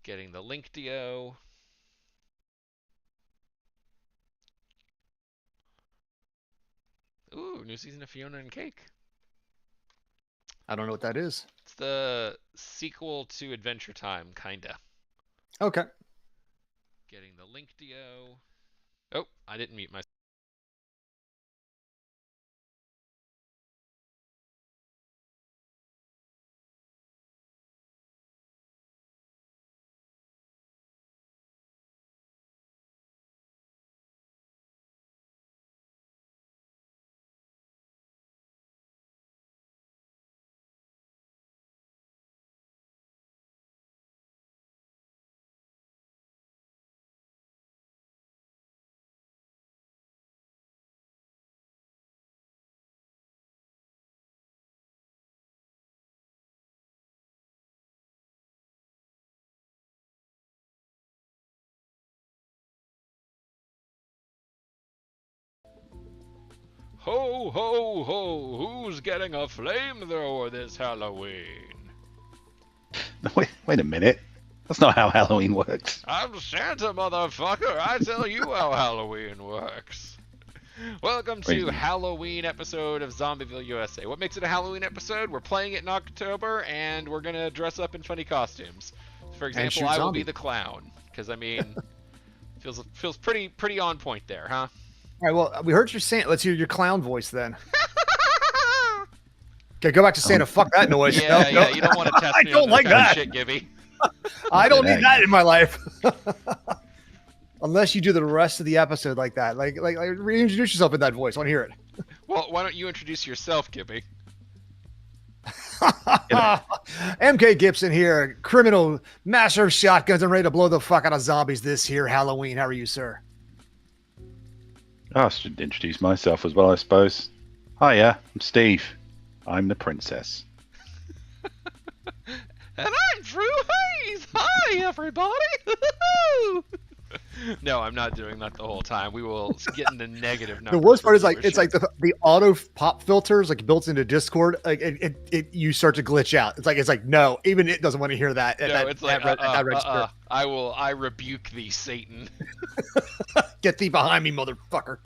Getting the link DO. Ooh, new season of Fiona and Cake. I don't know what that is. It's the sequel to Adventure Time, kinda. Okay. Getting the link DO. Oh, I didn't mute myself. Ho, ho, ho! Who's getting a flamethrower this Halloween? Wait a minute. That's not how Halloween works. I'm Santa, motherfucker! I tell you how Halloween works. Welcome to Halloween episode of Zombieville, USA. What makes it a Halloween episode? We're playing it in October, and we're gonna dress up in funny costumes. For example, I will be the clown, because I mean, feels pretty on point there, huh? All right. Well, we heard your Santa. Let's hear your clown voice then. Okay, go back to Santa. Fuck that noise. Yeah, yeah. You don't want to test me. I don't like that shit, Gibby. I don't need that in my life. Unless you do the rest of the episode like that. Like reintroduce yourself in that voice. I want to hear it. Well, why don't you introduce yourself, Gibby? MK Gibson here, criminal, master of shotguns, and ready to blow the fuck out of zombies this here Halloween. How are you, sir? I should introduce myself as well, I suppose. Hiya, I'm Steve. I'm the princess. And I'm Drew Hayes. Hi, everybody. No, I'm not doing that the whole time. We will get into negative numbers. The worst part is like it's like the auto pop filters like built into Discord. Like it you start to glitch out. It's like no, even it doesn't want to hear that. No, it's like I rebuke thee, Satan. Get thee behind me, motherfucker.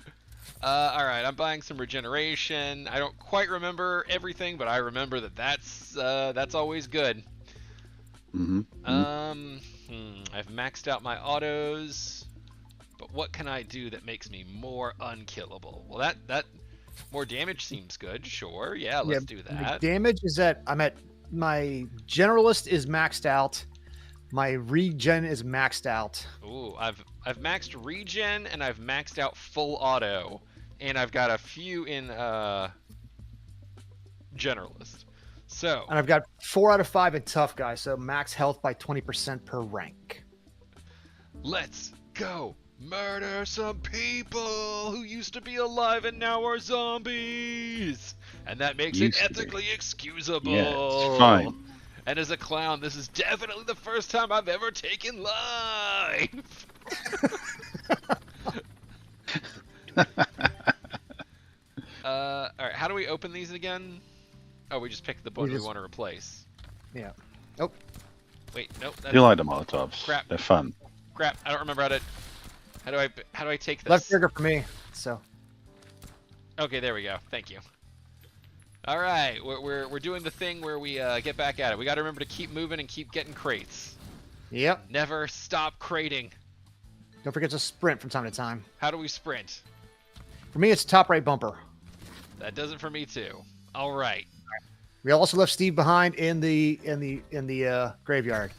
All right, I'm buying some regeneration. I don't quite remember everything, but I remember that's always good. I've maxed out my autos, but what can I do that makes me more unkillable? Well, that more damage seems good. Sure, yeah, let's do that. Damage is that I'm at my generalist is maxed out. My regen is maxed out. Ooh, I've maxed regen and I've maxed out full auto, and I've got a few in generalist. So, and I've got 4 out of 5 in tough guy, so max health by 20% per rank. Let's go murder some people who used to be alive and now are zombies, and that makes it ethically excusable. Yeah, it's fine. And as a clown, this is definitely the first time I've ever taken life. All right, how do we open these again? Oh, we just pick the one we want to replace. Yeah. Oh. Wait, nope. You like the Molotovs? Crap. They're fun. Crap. I don't remember how do I take this? Left trigger for me. So. Okay, there we go. Thank you. All right, we're doing the thing where we get back at it. We got to remember to keep moving and keep getting crates. Yep. Never stop crating. Don't forget to sprint from time to time. How do we sprint? For me, it's top right bumper. That does it for me too. All right. We also left Steve behind in the graveyard.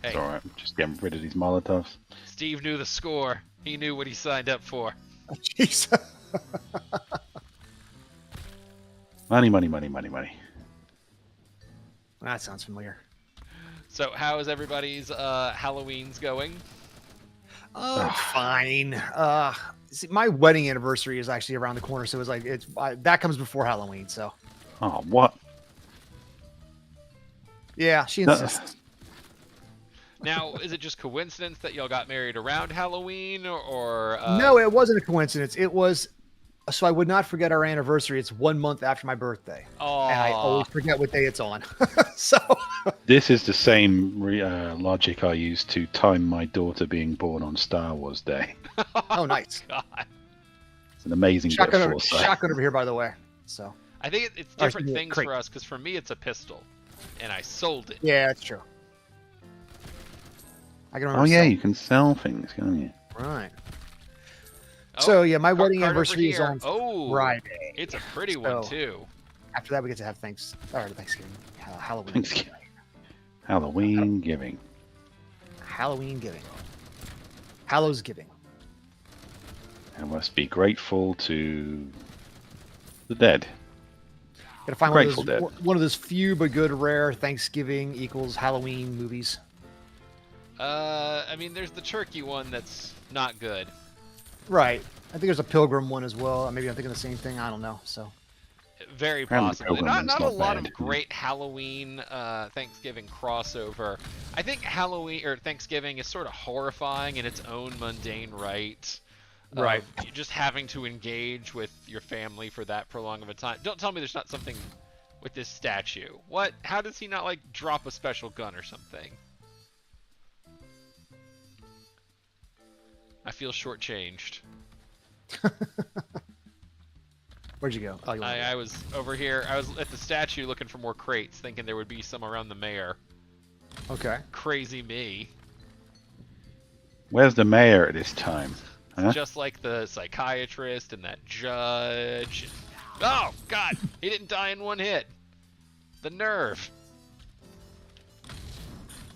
Hey. It's all right. Just getting rid of these Molotovs. Steve knew the score. He knew what he signed up for. Jeez. Money, money, money, money, money. That sounds familiar. So, how is everybody's Halloween's going? Fine. See, my wedding anniversary is actually around the corner, so it's like that comes before Halloween. So. Oh, what? Yeah, she insists. Now, is it just coincidence that y'all got married around Halloween, or No, it wasn't a coincidence. It was so I would not forget our anniversary. It's 1 month after my birthday. Aww. And I always forget what day it's on. So This is the same logic I used to time my daughter being born on Star Wars Day. Oh, nice. God. It's an amazing bit of foresight. Shotgun over here, by the way. So. I think it's All right, different so things crate. for us, because for me it's a pistol, and I sold it. Yeah, that's true. I can Oh remember. yeah, you can sell things, can't you? Right. Oh, So yeah, my cart wedding over anniversary is here. on Oh, Friday. it's a pretty one So- too. After that, we get to have Thanksgiving, Halloween, Thanksgiving. Halloween giving. Halloween giving, Hallows giving. I must be grateful to the dead. Gotta find Grateful one of those few but good rare Thanksgiving equals Halloween movies. I mean, there's the turkey one that's not good. Right. I think there's a Pilgrim one as well. Maybe I'm thinking the same thing. I don't know. So Very Apparently possibly. Pilgrim Not one's a not lot bad. of great Halloween, Thanksgiving crossover. I think Halloween or Thanksgiving is sort of horrifying in its own mundane right. Right. You just having to engage with your family for that prolonged of a time. Don't tell me there's not something with this statue. What? How does he not like drop a special gun or something? I feel shortchanged. where'd you go? Oh, you I was over here. I was at the statue looking for more crates, thinking there would be some around the mayor. okay. Crazy me. Where's the mayor at this time? Huh? Just like the psychiatrist and that judge. Oh, God! He didn't die in one hit. The nerve.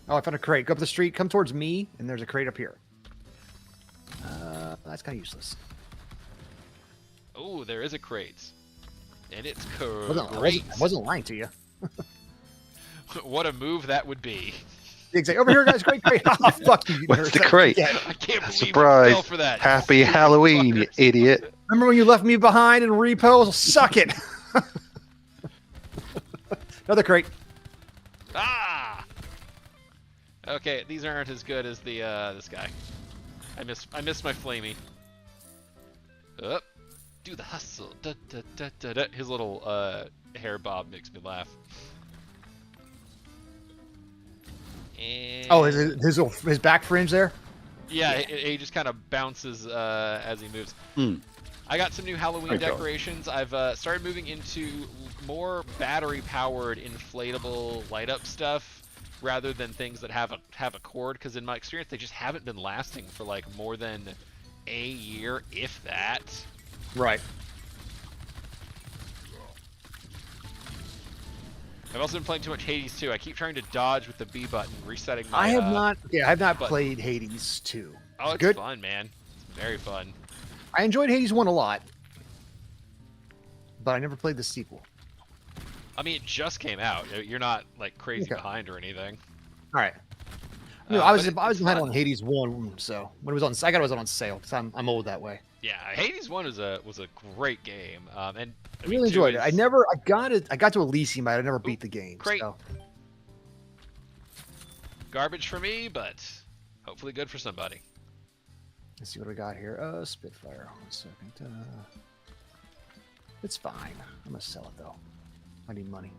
Oh, I found a crate. Go up the street. Come towards me, and there's a crate up here. That's kind of useless. Oh, there is a crate. And it's I wasn't lying to you. What a move that would be. Exactly. Over here, guys. Great. Oh, fuck you. What's the nerds. crate? Yeah. I can't believe Surprise. you fell for that. Happy Halloween, you idiot. Remember when you left me behind in repo? Suck it. Another crate. Ah! Okay, these aren't as good as the this guy. I missed my flamey. Up. Do the hustle. Da, da, da, da, da. His little hair bob makes me laugh. And Oh, his back fringe there. yeah, he just kind of bounces as he moves. Hmm. I got some new Halloween Very cool. decorations. I've started moving into more battery-powered inflatable light-up stuff rather than things that have a cord, because in my experience they just haven't been lasting for like more than a year, if that. Right. I've also been playing too much Hades 2. I keep trying to dodge with the B button, resetting my. I have not. Yeah, I have not but- played Hades 2. Oh, it's good. fun, man. It's very fun. I enjoyed Hades 1 a lot, but I never played the sequel. I mean, it just came out. You're not like crazy Okay. behind or anything. All right. No, I was but it's behind fun. on Hades 1, so when it was on, I got it was on sale because I'm old that way. Yeah, Hades 1 was a great game, and I I mean, really 2 enjoyed it. I is- got to Elysium, but I never beat the game. great. So. Garbage for me, but hopefully good for somebody. Let's see what we got here. Spitfire. 1 second. It's fine. I'm gonna sell it though. I need money.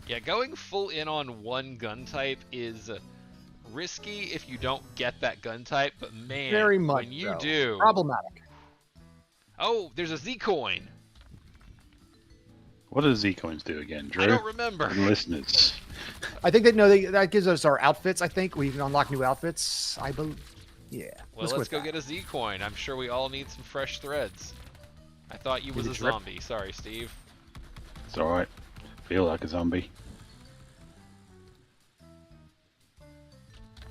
Yeah, going full in on one gun type is risky if you don't get that gun type, but man, Very much. when you so. do. Problematic. Oh, there's a Z coin. What do Z coins do again, Drew? I don't remember. And listeners. I think that gives us our outfits. I think we can unlock new outfits. I believe. Yeah. Well, let's go get a Z coin. I'm sure we all need some fresh threads. I thought you was Need a a drip? zombie. Sorry, Steve. It's alright. Feel like a zombie.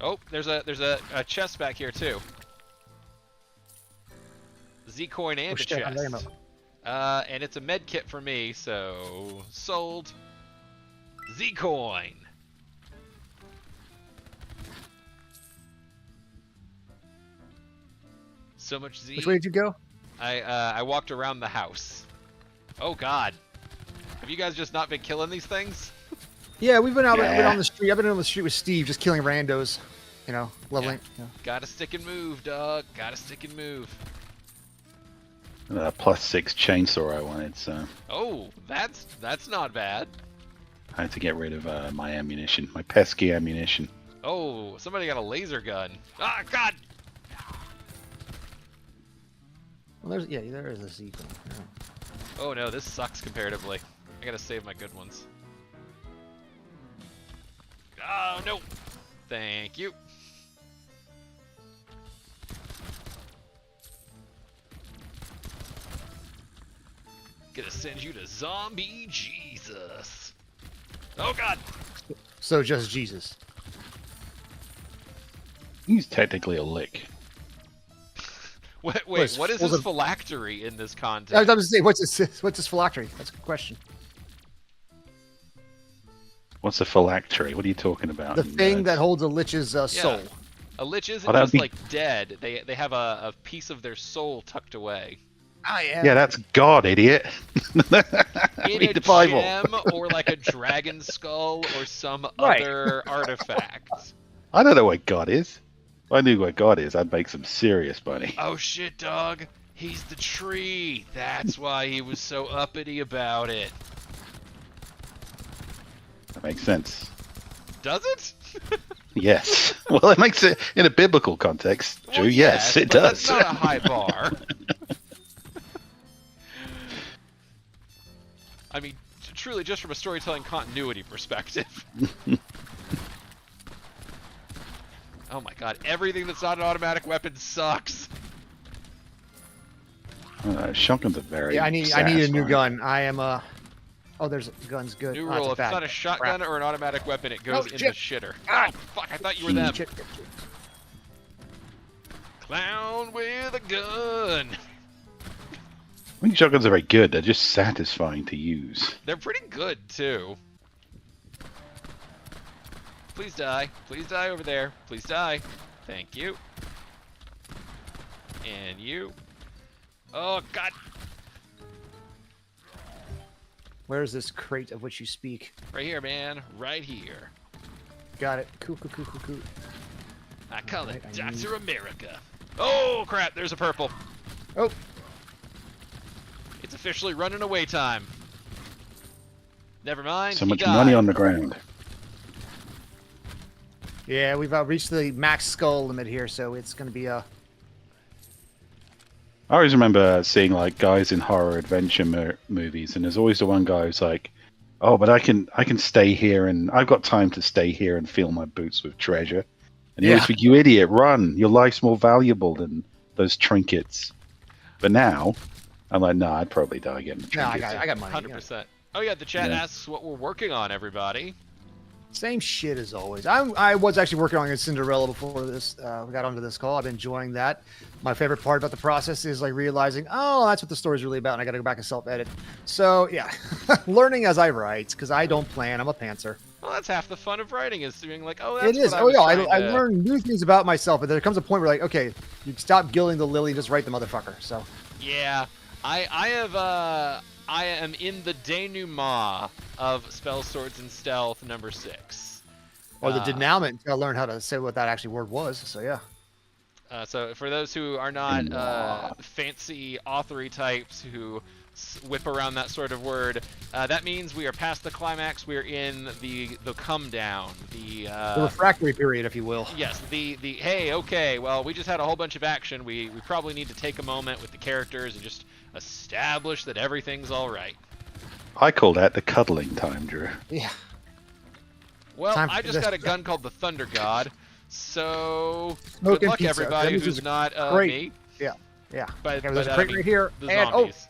Oh, there's a chest back here too. Z coin and a shit, I'm chest. ammo. And it's a med kit for me, so sold. Z coin. So much Z. Which way did you go? I walked around the house. Oh God. Have you guys just not been killing these things? Yeah, we've been out Yeah. been on the street. I've been on the street with Steve, just killing randos. You know, leveling. Gotta stick and move, dog. Gotta stick and move. +6 chainsaw I wanted, so Oh, that's not bad. I had to get rid of my ammunition, my pesky ammunition. Oh, somebody got a laser gun. Ah, God! Well, there is a sequel. Yeah. Oh no, this sucks comparatively. I gotta save my good ones. Oh no! Thank you. Gonna send you to Zombie Jesus. Oh God! So just Jesus. He's technically a lick. Wait, What what is was his it- phylactery in this I context? was about to say, what's his phylactery? That's a good question. What's a phylactery? What are you talking about? The thing that holds a lich's soul. A lich isn't Oh, that'd just be- like dead. They have a piece of their soul tucked away. Ah, Yeah, that's God, idiot. In Read a the Bible. gem or like a dragon skull or some Right. other artifact. I don't know what God is. If I knew what God is, I'd make some serious money. Oh shit, dog. He's the tree. That's why he was so uppity about it. That makes sense. Does it? Yes. Well, it makes it in a biblical context. Well, Drew, yes, it but does. That's not a high bar. I mean, truly, just from a storytelling continuity perspective. Oh my god, everything that's not an automatic weapon sucks. Shotguns are very. Yeah, I need a new satisfying. gun. I am Oh, there's gun's good. New Oh, rule: a if it's bag. not a shotgun or an automatic weapon, it goes in the shitter. Ah, fuck! I thought you were them. Shit. Clown with a gun. I think shotguns are very good. They're just satisfying to use. They're pretty good too. Please die. Please die over there. Please die. Thank you. And you. Oh god. Where's this crate of which you speak? Right here, man. Right here. Got it. Cool. I call it Alright, I need- Dr. America. Oh crap, there's a purple. Oh, It's officially running away time. Never mind. So he much died. money on the ground. yeah, we've reached the max skull limit here, so it's going to be a... I always remember seeing like guys in horror adventure movies, and there's always the one guy who's like, "Oh, but I can stay here, and I've got time to stay here and fill my boots with treasure." And you always think, "You idiot, run! Your life's more valuable than those trinkets." But now, I'm like, "Nah, I'd probably die getting the No, trinkets." I got money. 100%. Oh yeah, the chat Yeah. asks what we're working on, everybody. Same shit as always. I was actually working on Cinderella before this. We got onto this call. I've been enjoying that. My favorite part about the process is like realizing, oh, that's what the story's really about, and I got to go back and self-edit. So yeah, learning as I write because I don't plan. I'm a pantser. Well, that's half the fun of writing is being like, oh, that's It is. What I Oh was yeah, trying I to- learn new things about myself, but there comes a point where like, okay, you stop gilding the lily, and just write the motherfucker. So Yeah, I am in the denouement of Spell Swords and Stealth number 6. or the denouement until I learned how to say what that actually word was. So yeah. So for those who are not fancy authory types who whip around that sort of word, that means we are past the climax. We're in the come down. The refractory period, if you will. Yes, the hey, okay, well, we just had a whole bunch of action. We probably need to take a moment with the characters and just establish that everything's all right. I call that the cuddling time, Drew. Yeah. Well, Time I for just this. got a gun called the Thunder God, so Smoke good and luck, pizza. everybody That means who's there's a not crate. me. Yeah. But, Okay, there's but a crate I mean, right here. the And zombies.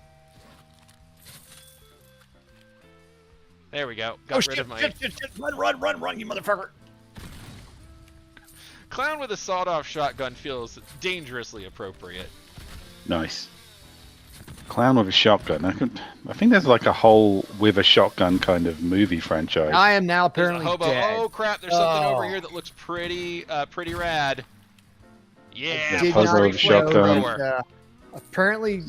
There we go. Got rid of my shit. Run, you motherfucker. clown with a sawed-off shotgun feels dangerously appropriate. Nice. Clown with a shotgun. I think there's like a whole with a shotgun kind of movie franchise. I am now There's a apparently hobo. dead. Oh crap! There's something over Oh. here that looks pretty rad. Yeah, Did puzzle not with a know shotgun. that, apparently,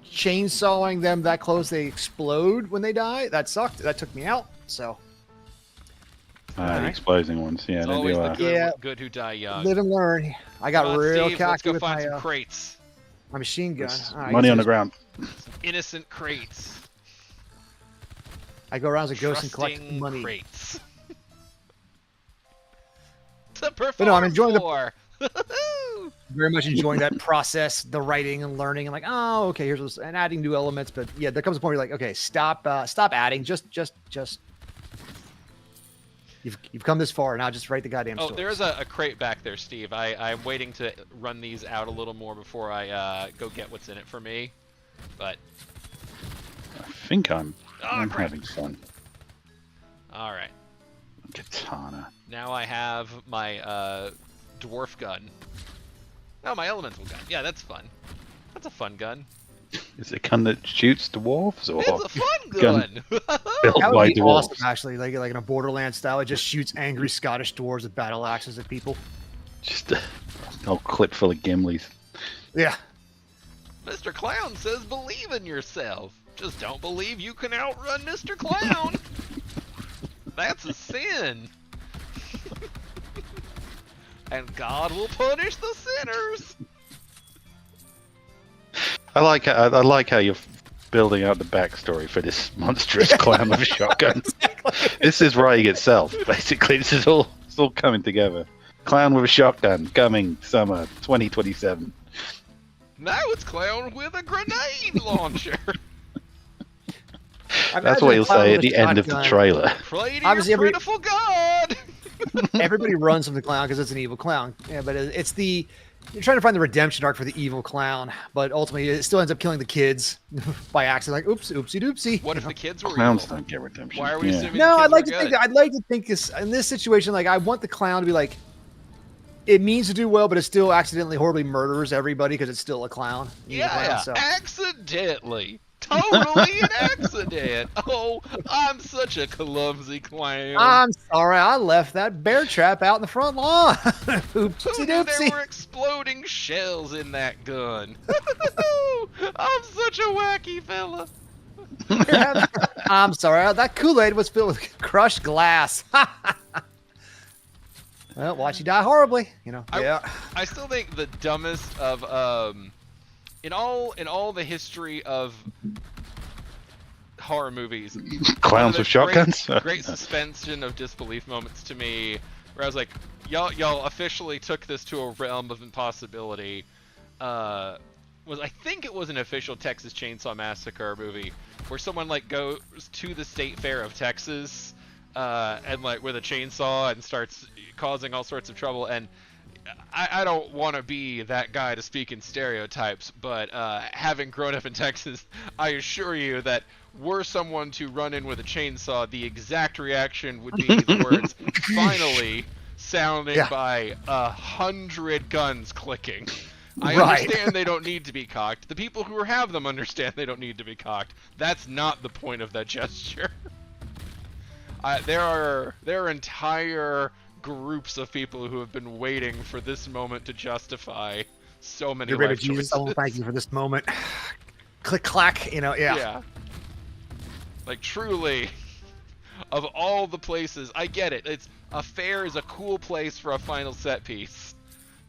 chainsawing them that close, they explode when they die. That sucked. That took me out. So The Alright. exploding ones. Yeah, It's they always do. the good, Yeah. good who die young. live and learn. I got Come on, real Steve, let's cocky go with find my. some crates. My machine gun. There's All right, money so on the ground. Innocent crates. I go around as a ghost and collect Trusting money. crates. To perform But no, I'm enjoying for. very much enjoying that process, the writing and learning. I'm like, oh, okay, here's what's, and adding new elements. But yeah, there comes a point where you're like, okay, stop adding. Just. You've come this far now. Just write the goddamn Oh, story. there is a crate back there, Steve. I'm waiting to run these out a little more before I go get what's in it for me. But I think I'm crap. having fun. All right. Katana. Now I have my dwarf gun. Oh, my elemental gun. Yeah, that's fun. That's a fun gun. Is it a gun that shoots dwarves or It's a fun gun? gun. built That by would be dwarves? awesome, actually. Like in a Borderlands style, it just shoots angry Scottish dwarves with battle axes at people. Just a whole clip full of Gimlis. Yeah. Mr. Clown says believe in yourself. Just don't believe you can outrun Mr. Clown. That's a sin. And God will punish the sinners. I like how you're building out the backstory for this monstrous clown with a shotgun. This is writing itself, basically. This is all it's all coming together. Clown with a shotgun coming summer 2027. Now it's Clown with a grenade launcher. That's what he'll say at the end of the trailer. Pray to Obviously, your pitiful God. Everybody runs from the clown because it's an evil clown. Yeah, but it's the you're trying to find the redemption arc for the evil clown, but ultimately it still ends up killing the kids by accident. Like, oops, oopsie doopsie. What if the kids were Clowns evil? don't get redemption. Why are we Yeah. assuming No, the I'd kids like were to good? think. I'd like to think this, in this situation, like I want the clown to be like, it means to do well, but it still accidentally horribly murders everybody because it's still a clown. Evil clown, Yeah, so. accidentally. Totally an accident. Oh, I'm such a clumsy clown. I'm sorry, I left that bear trap out in the front lawn. Who Oopsie knew there doopsie. were exploding shells in that gun? I'm such a wacky fella. I'm sorry, that Kool-Aid was filled with crushed glass. Well, watch you die horribly, you know. Yeah. I still think the dumbest of in all the history of horror movies, Clowns with shotguns. great suspension of disbelief moments to me, where I was like, y'all officially took this to a realm of impossibility. I think it was an official Texas Chainsaw Massacre movie where someone like goes to the state fair of Texas and like with a chainsaw and starts causing all sorts of trouble. And I don't want to be that guy to speak in stereotypes, but having grown up in Texas, I assure you that were someone to run in with a chainsaw, the exact reaction would be the words "finally" sounding by 100 guns clicking. I understand they don't need to be cocked. The people who have them understand they don't need to be cocked. That's not the point of that gesture. There are entire groups of people who have been waiting for this moment to justify so many life choices. Jesus, I want to thank you for this moment. Click, clack, you know, yeah. Like, truly, of all the places, I get it. A fair is a cool place for a final set piece,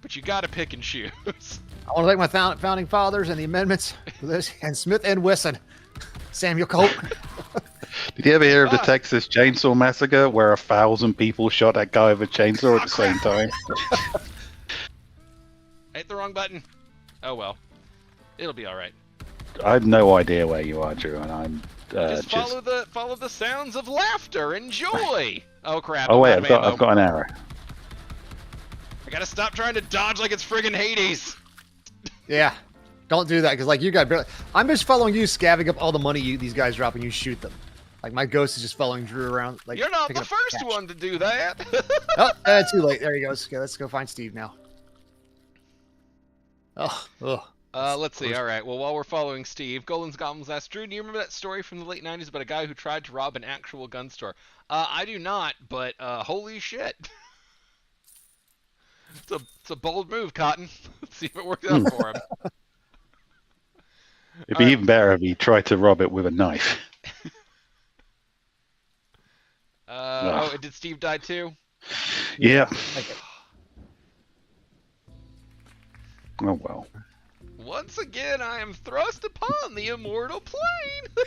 but you gotta pick and choose. I want to thank my founding fathers and the amendments for this, and Smith and Wesson, Samuel Colt. Did you ever hear of the Texas Chainsaw Massacre where 1,000 people shot that guy with a chainsaw at the same time? I hit the wrong button. Oh well. It'll be alright. I have no idea where you are, Drew, and I'm Just follow the sounds of laughter and joy. Oh crap. Oh wait, I'm out of I've got an arrow. I gotta stop trying to dodge like it's friggin' Hades. Yeah, don't do that because like you got barely. I'm just following you, scavenging up all the money these guys drop and you shoot them. Like my ghost is just following Drew around. Like You're not the picking up first cash. one to do that. Too late. There he goes. Okay, let's go find Steve now. Let's see. All right. Well, while we're following Steve, Golan's Goblins asked, Drew, do you remember that story from the late 90s about a guy who tried to rob an actual gun store? I do not, but holy shit. It's a bold move, Cotton. Let's see if it works out for him. It'd be even better if he tried to rob it with a knife. Did Steve die too? Yeah. Oh well. Once again, I am thrust upon the immortal plane.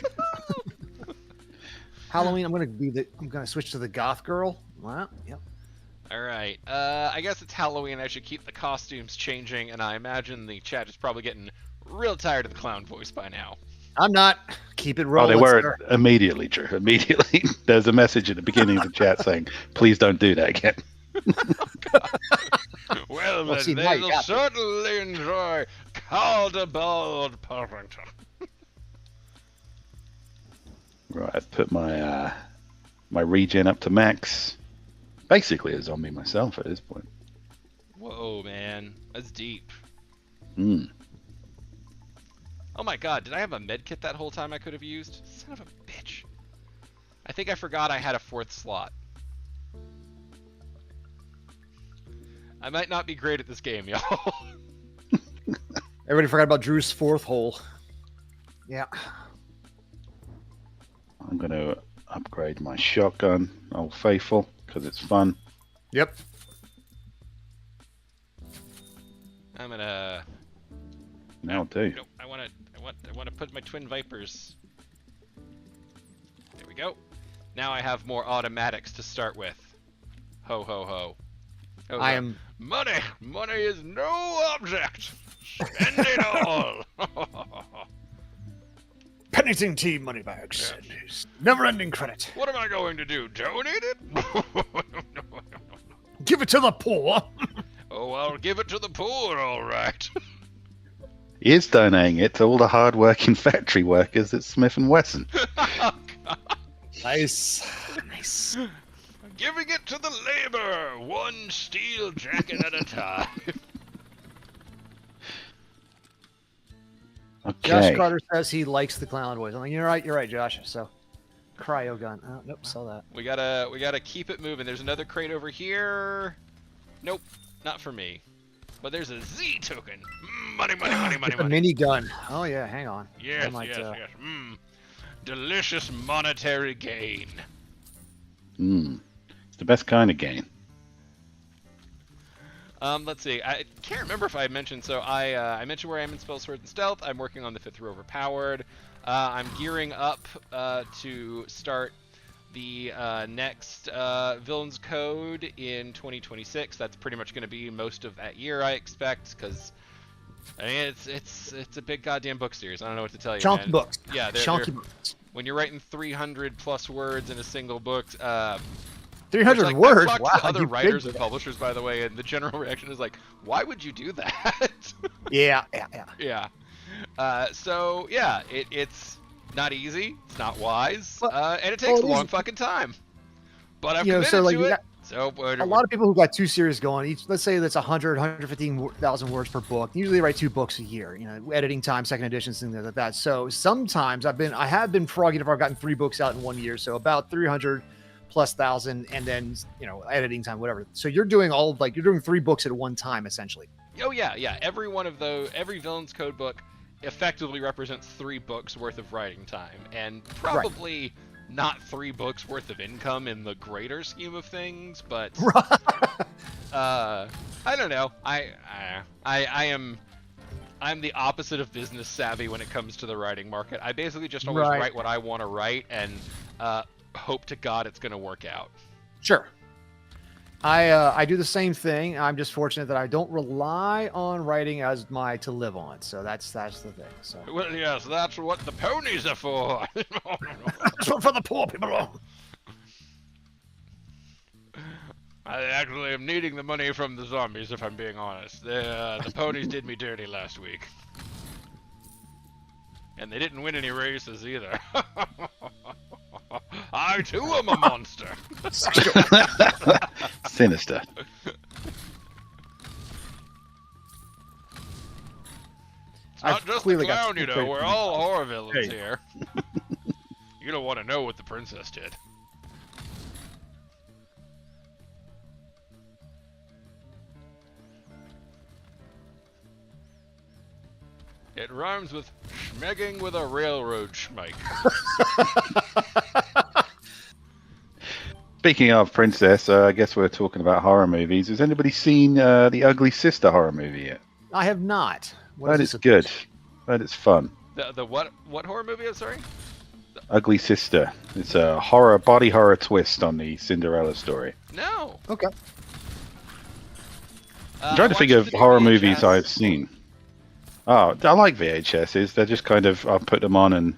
Halloween. I'm gonna switch to the goth girl. Well, yep. All right. I guess it's Halloween. I should keep the costumes changing, and I imagine the chat is probably getting real tired of the clown voice by now. I'm not. Keep it Oh, rolling. they were sir. immediately, Drew. Immediately. There's a message at the beginning of the chat saying, please don't do that again. Well, Well, then see, now you they'll got me. certainly enjoy Caldebald Parrington. Right, I've put my my regen up to max. Basically a zombie myself at this point. Whoa, man. That's deep. Mm. Oh my god, did I have a med kit that whole time I could have used? Son of a bitch. I think I forgot I had a 4th slot. I might not be great at this game, y'all. Everybody forgot about Drew's 4th hole. Yeah. I'm going to upgrade my shotgun, Old Faithful, because it's fun. Yep. I'm gonna... Now do. Nope, I want to put my twin vipers. There we go. Now I have more automatics to start with. Ho ho ho. Oh, I am. Money! Money is no object! Spend it all! Pennington Tea Moneybags. Never-ending credit. What am I going to do? Donate it? Give it to the poor. Oh, I'll give it to the poor, alright. He is donating it to all the hard-working factory workers at Smith & Wesson. Nice. Nice. Giving it to the labor, one steel jacket at a time. Okay. Josh Carter says he likes the clown voice. I'm like, you're right, Josh. So, cryo gun. Oh, nope, saw that. We gotta keep it moving. There's another crate over here. Nope, not for me. But there's a Z token. Money, money, money, money, A money. mini gun. Oh yeah, hang on. Yes, I might, yes. Delicious monetary gain. It's the best kind of gain. Let's see. I can't remember if I mentioned. So I mentioned where I am in Spell, Sword, and Stealth. I'm working on the 5th row Overpowered. I'm gearing up to start the next Villains Code in 2026. That's pretty much going to be most of that year, I expect, because I mean it's a big goddamn book series. I don't know what to tell you, Chunky man. books. Yeah, Chunky books. when you're writing 300 plus words in a single book. 300 like, words. I've talked Wow. to other you writers big and publishers, by the way, and the general reaction is like, "Why would you do that?" Yeah. Yeah. So yeah, it's not easy. It's not wise, Well, and it takes a it long is- fucking time. But I've You know, committed so, like, to you it. got- So A lot of people who got 2 series going, each, let's say that's 100, 115,000 words per book. Usually they write 2 books a year, you know, editing time, second editions, things like that. So sometimes I have been froggy if I've gotten 3 books out in 1 year. So about 300 plus thousand, and then, you know, editing time, whatever. So you're doing you're doing 3 books at one time, essentially. Oh yeah. Every one of those, every Villains Code book effectively represents 3 books worth of writing time, and probably not 3 books worth of income in the greater scheme of things. But I don't know. I'm the opposite of business savvy when it comes to the writing market. I basically just always Right. write what I want to write and hope to God it's going to work out. Sure. I do the same thing. I'm just fortunate that I don't rely on writing as my to live on. So that's the thing. So Well, yes, that's what the ponies are for. that's what for the poor people. I actually am needing the money from the zombies, if I'm being honest. The ponies did me dirty last week. And they didn't win any races either. I too am a monster. Sinister. It's not just the clearly got clown, you know. secret We're from all horror villains Hey. here. You don't want to know what the princess did. It rhymes with schmegging with a railroad schmike. Speaking of princess, I guess we're talking about horror movies. Has anybody seen the Ugly Sister horror movie yet? I have not. What But is it's this? good. But it's fun. The what horror movie? I'm sorry. Ugly Sister. It's a body horror twist on the Cinderella story. No. Okay. I'm trying to think of horror movies I've seen. Oh, I like VHSs. They're just kind of, I'll put them on and...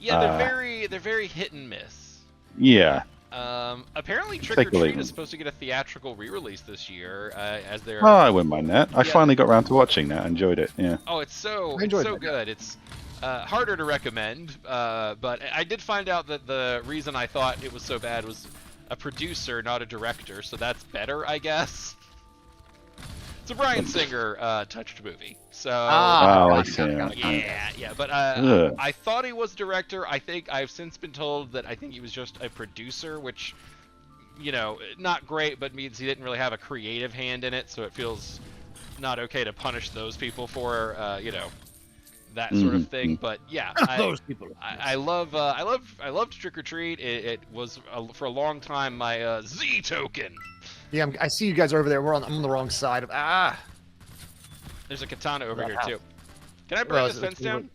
Yeah, they're very hit and miss. Yeah. Apparently Trick or Treat is supposed to get a theatrical re-release this year, as they're... Oh, I wouldn't mind that. I finally got around to watching that. I enjoyed it, yeah. Oh, it's so good. It's harder to recommend, but I did find out that the reason I thought it was so bad was a producer, not a director, so that's better, I guess. It's a Bryan Singer touched movie, so... I see. Yeah, but I thought he was a director. I think I've since been told that I think he was just a producer, which, you know, not great, but means he didn't really have a creative hand in it, so it feels not okay to punish those people for, you know, that sort of thing. But yeah, Those people. I loved Trick or Treat. It was for a long time my Z token. Yeah, I see you guys over there. I'm on the wrong side of There's a katana over here too. Can I break this fence down?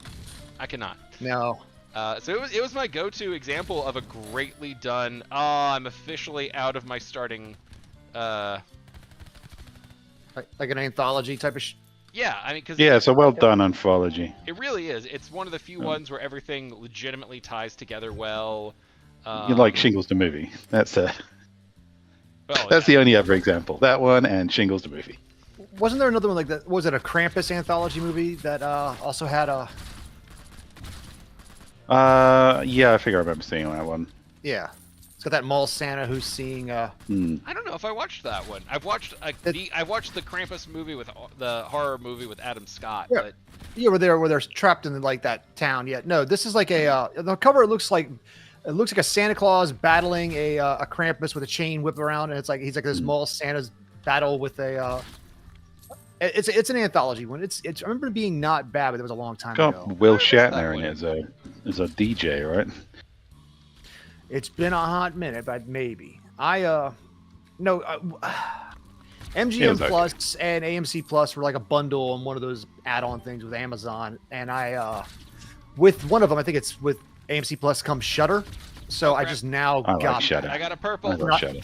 I cannot. No. So it was my go-to example of a greatly done. Oh, I'm officially out of my starting. Like an anthology type of. Yeah, I mean, because it's a well done anthology. It really is. It's one of the few ones where everything legitimately ties together well. You like Shingles the movie? That's a. Well, that's the only other example. That one and Shingles the movie. Wasn't there another one like that? Was it a Krampus anthology movie that also had a? Yeah, I figure I remember seeing that one. Yeah, it's got that mall Santa who's seeing. I don't know if I watched that one. I've watched I've watched the Krampus movie with the horror movie with Adam Scott. Yeah, but... yeah, where they're trapped in like that town. Yeah, no, this is like a the cover. It looks like a Santa Claus battling a Krampus with a chain whip around, and it's like he's like this mall Santa's battle with a. It's an anthology one. It's I remember it being not bad, but it was a long time ago. Will Shatner in it as a DJ, right? It's been a hot minute, but maybe MGM Plus and AMC Plus were like a bundle on one of those add-on things with Amazon, and I with one of them, I think it's with AMC Plus comes Shudder, so I just now got Shudder. I got a purple. I love Shudder.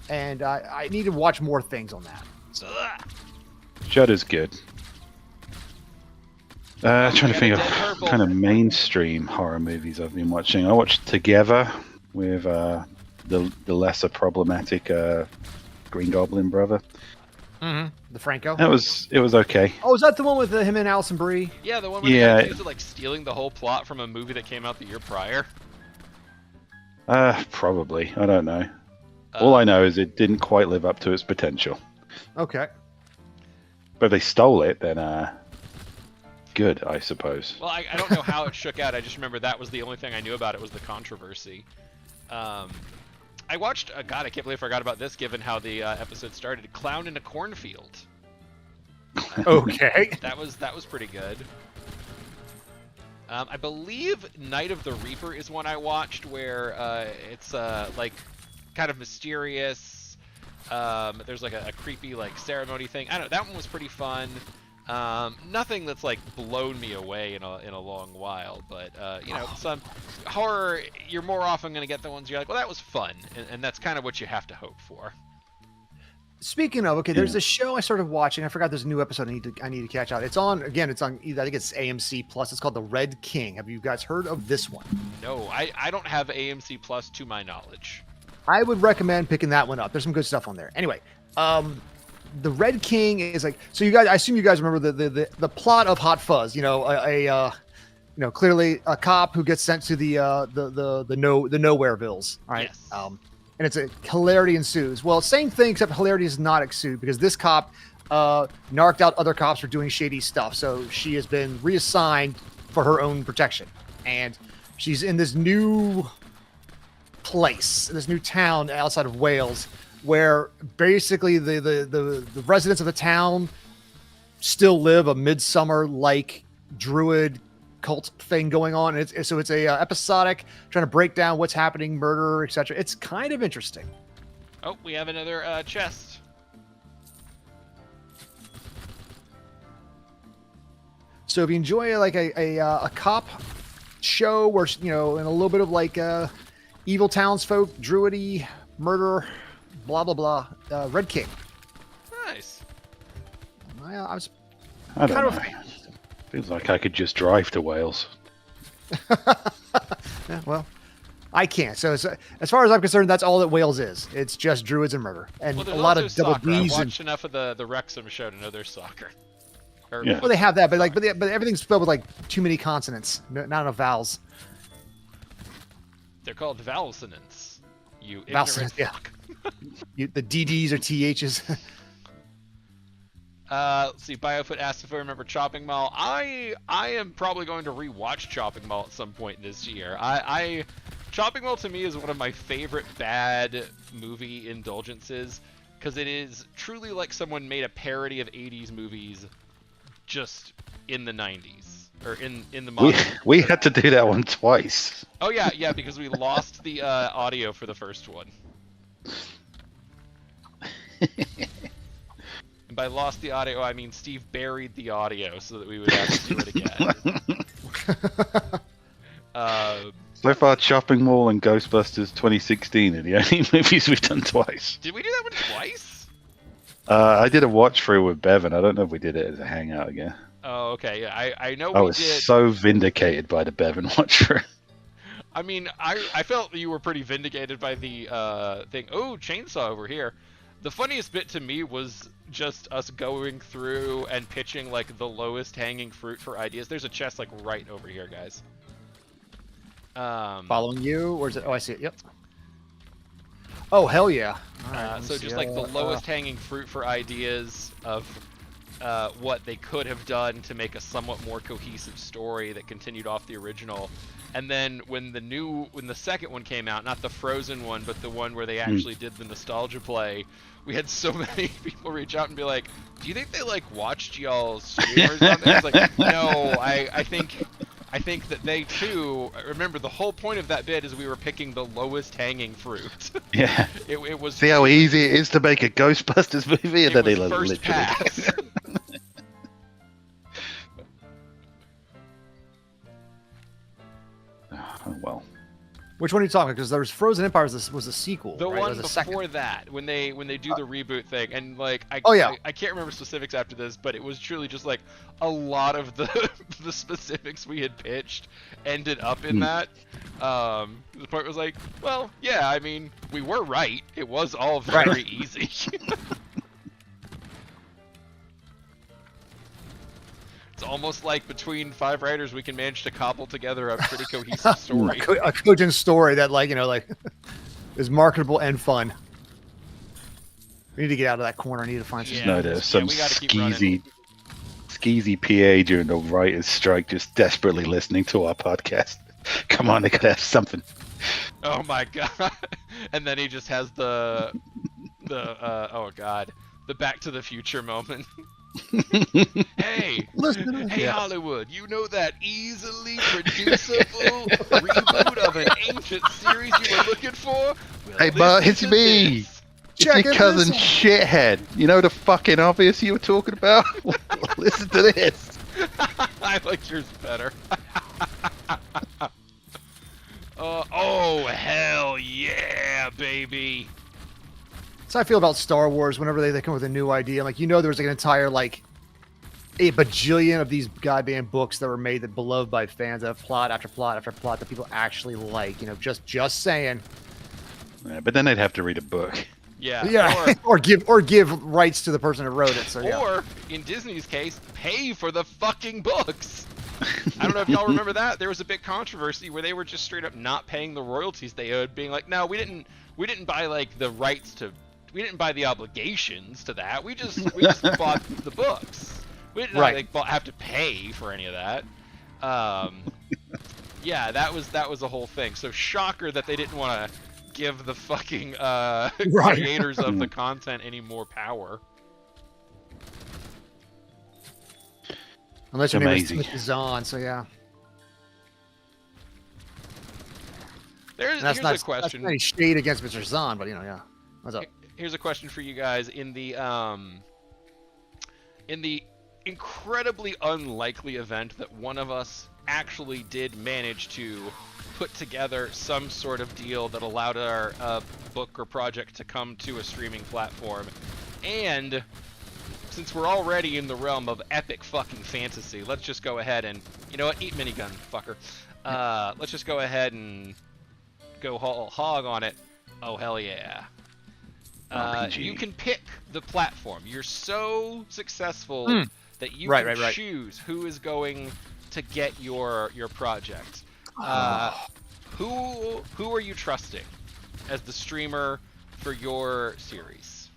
And I need to watch more things on that. So. Shudder's good. Trying to think of kind of mainstream horror movies I've been watching. I watched Together with the lesser problematic Green Goblin brother. Mm-hmm. The Franco. It was okay. Oh, is that the one with him and Alison Brie? Yeah, the one where they got accused of like stealing the whole plot from a movie that came out the year prior. Probably. I don't know. All I know is it didn't quite live up to its potential. Okay. But if they stole it, then good, I suppose. Well, I don't know how it shook out. I just remember that was the only thing I knew about it was the controversy. I watched. God, I can't believe I forgot about this. Given how the episode started, Clown in a Cornfield. Okay. That was pretty good. I believe Night of the Reaper is one I watched where it's like kind of mysterious. There's like a creepy like ceremony thing. I don't know. That one was pretty fun. Nothing that's like blown me away in a long while, but you know, some horror, you're more often going to get the ones you're like, well, that was fun, and that's kind of what you have to hope for. Speaking of, okay, there's a show I started watching. I forgot there's a new episode I need to catch out. It's on I think it's AMC Plus. It's called The Red King. Have you guys heard of this one? No, I don't have AMC Plus to my knowledge. I would recommend picking that one up. There's some good stuff on there. Anyway, The Red King is like, so you guys, I assume you guys remember the plot of Hot Fuzz. You know, clearly a cop who gets sent to the Nowherevilles. All right. Yes. And it's a hilarity ensues. Well, same thing, except hilarity is not ensued because this cop narked out other cops for doing shady stuff. So she has been reassigned for her own protection, and she's in this new place, this new town outside of Wales, where basically the residents of the town still live a midsummer-like druid cult thing going on. It's a episodic, trying to break down what's happening, murder, etc. It's kind of interesting. Oh, we have another chest. So if you enjoy like a cop show where, you know, and a little bit of like evil townsfolk, druidy, murder, blah blah blah, Red King. Nice. I was I don't kind know. Feels like I could just drive to Wales. yeah, well, I can't. So as far as I'm concerned, that's all that Wales is. It's just druids and murder, and Well, a there's lot also of double soccer. I've D's. And, watched enough of the Wrexham show to know there's soccer. Or, Yeah. well, they have that, but like, but everything's spelled with like too many consonants, not enough vowels. They're called valsonants. You Valsonants, ignorant yeah. fuck. The DDs or THs. Let's see. Biofoot asked if I remember Chopping Mall. I am probably going to rewatch Chopping Mall at some point this year. Chopping Mall to me is one of my favorite bad movie indulgences because it is truly like someone made a parody of 80s movies just in the 90s or in the modern. We had to do that one twice. Oh yeah, because we lost the audio for the first one. And by lost the audio, I mean Steve buried the audio so that we would have to do it again. So far, Chopping Mall and Ghostbusters 2016 are the only movies we've done twice. Did we do that one twice? I did a watch through with Bevan. I don't know if we did it as a hangout again. Oh, okay. Yeah, I know I we was did. so vindicated by the Bevan watch through. I mean, I felt you were pretty vindicated by the thing. Oh, chainsaw over here. The funniest bit to me was just us going through and pitching like the lowest hanging fruit for ideas. There's a chest like right over here, guys. Following you, or is it? Oh, I see it. Yep. Oh, hell yeah! All right, So just like the lowest hanging fruit for ideas of what they could have done to make a somewhat more cohesive story that continued off the original. And then when the second one came out, not the Frozen one, but the one where they actually did the nostalgia play, we had so many people reach out and be like, "Do you think they like watched y'all's stream or something?" I was like, "No, I think that they too remember the whole point of that bit is we were picking the lowest hanging fruit." Yeah. It was. See how easy it is to make a Ghostbusters movie, and then they was literally. first pass. Oh well. Which one are you talking? Because there was Frozen Empire was a sequel. The right? one It was a before second. that, when they do the reboot thing, and like I can't remember specifics after this, but it was truly just like a lot of the the specifics we had pitched ended up in that. The part was like, well, yeah, I mean, we were right. It was all very easy. It's almost like between 5 writers we can manage to cobble together a pretty cohesive story. A cogent story that, like, you know, like is marketable and fun. We need to get out of that corner. I need to find some. Yeah. No, there's some we gotta keep running. skeezy PA during the writers' strike, just desperately listening to our podcast. Come on, they could have something. Oh my god! And then he just has the oh god, the Back to the Future moment. Hey, Yes. Hollywood! You know that easily producible reboot of an ancient series you were looking for? Well, Hey, Bart, listen it's to me. this. It's Check your it cousin this out. shithead. You know the fucking obvious you were talking about? Listen to this. I like yours better. Oh hell yeah, baby! That's how I feel about Star Wars. Whenever they come with a new idea, like, you know, there's like an entire like a bajillion of these goddamn books that were made that beloved by fans that have plot after plot after plot that people actually like. You know, just saying. Yeah, but then they'd have to read a book. Yeah. or give rights to the person who wrote it. So yeah. Or, in Disney's case, pay for the fucking books. I don't know if y'all remember that. There was a big controversy where they were just straight up not paying the royalties they owed, being like, no, we didn't buy like the rights to, we didn't buy the obligations to that. We just bought the books. We didn't have to pay for any of that. Yeah, that was a whole thing. So shocker that they didn't want to give the fucking creators of the content any more power. Unless your name is Amazing. Timothy Zahn, so yeah. Here's That's a not question. any shade against Mr. Zahn, but you know, yeah. What's up? Here's a question for you guys in the incredibly unlikely event that one of us actually did manage to put together some sort of deal that allowed our book or project to come to a streaming platform. And since we're already in the realm of epic fucking fantasy, let's just go ahead and, you know what, eat minigun, fucker. Let's just go ahead and go whole hog on it. Oh, hell yeah. You can pick the platform. You're so successful that you can choose who is going to get your project. Who are you trusting as the streamer for your series?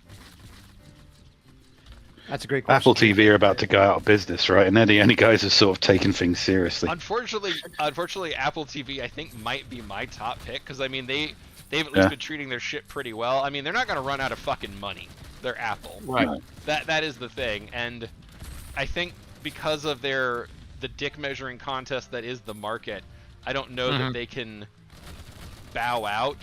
That's a great question. Apple TV are about to go out of business, right? And they're the only guys who sort of taking things seriously. Unfortunately, Apple TV I think might be my top pick because I mean they've at least been treating their shit pretty well. I mean they're not going to run out of fucking money. They're Apple. Right. That is the thing, and I think because of the dick measuring contest that is the market, I don't know that they can bow out.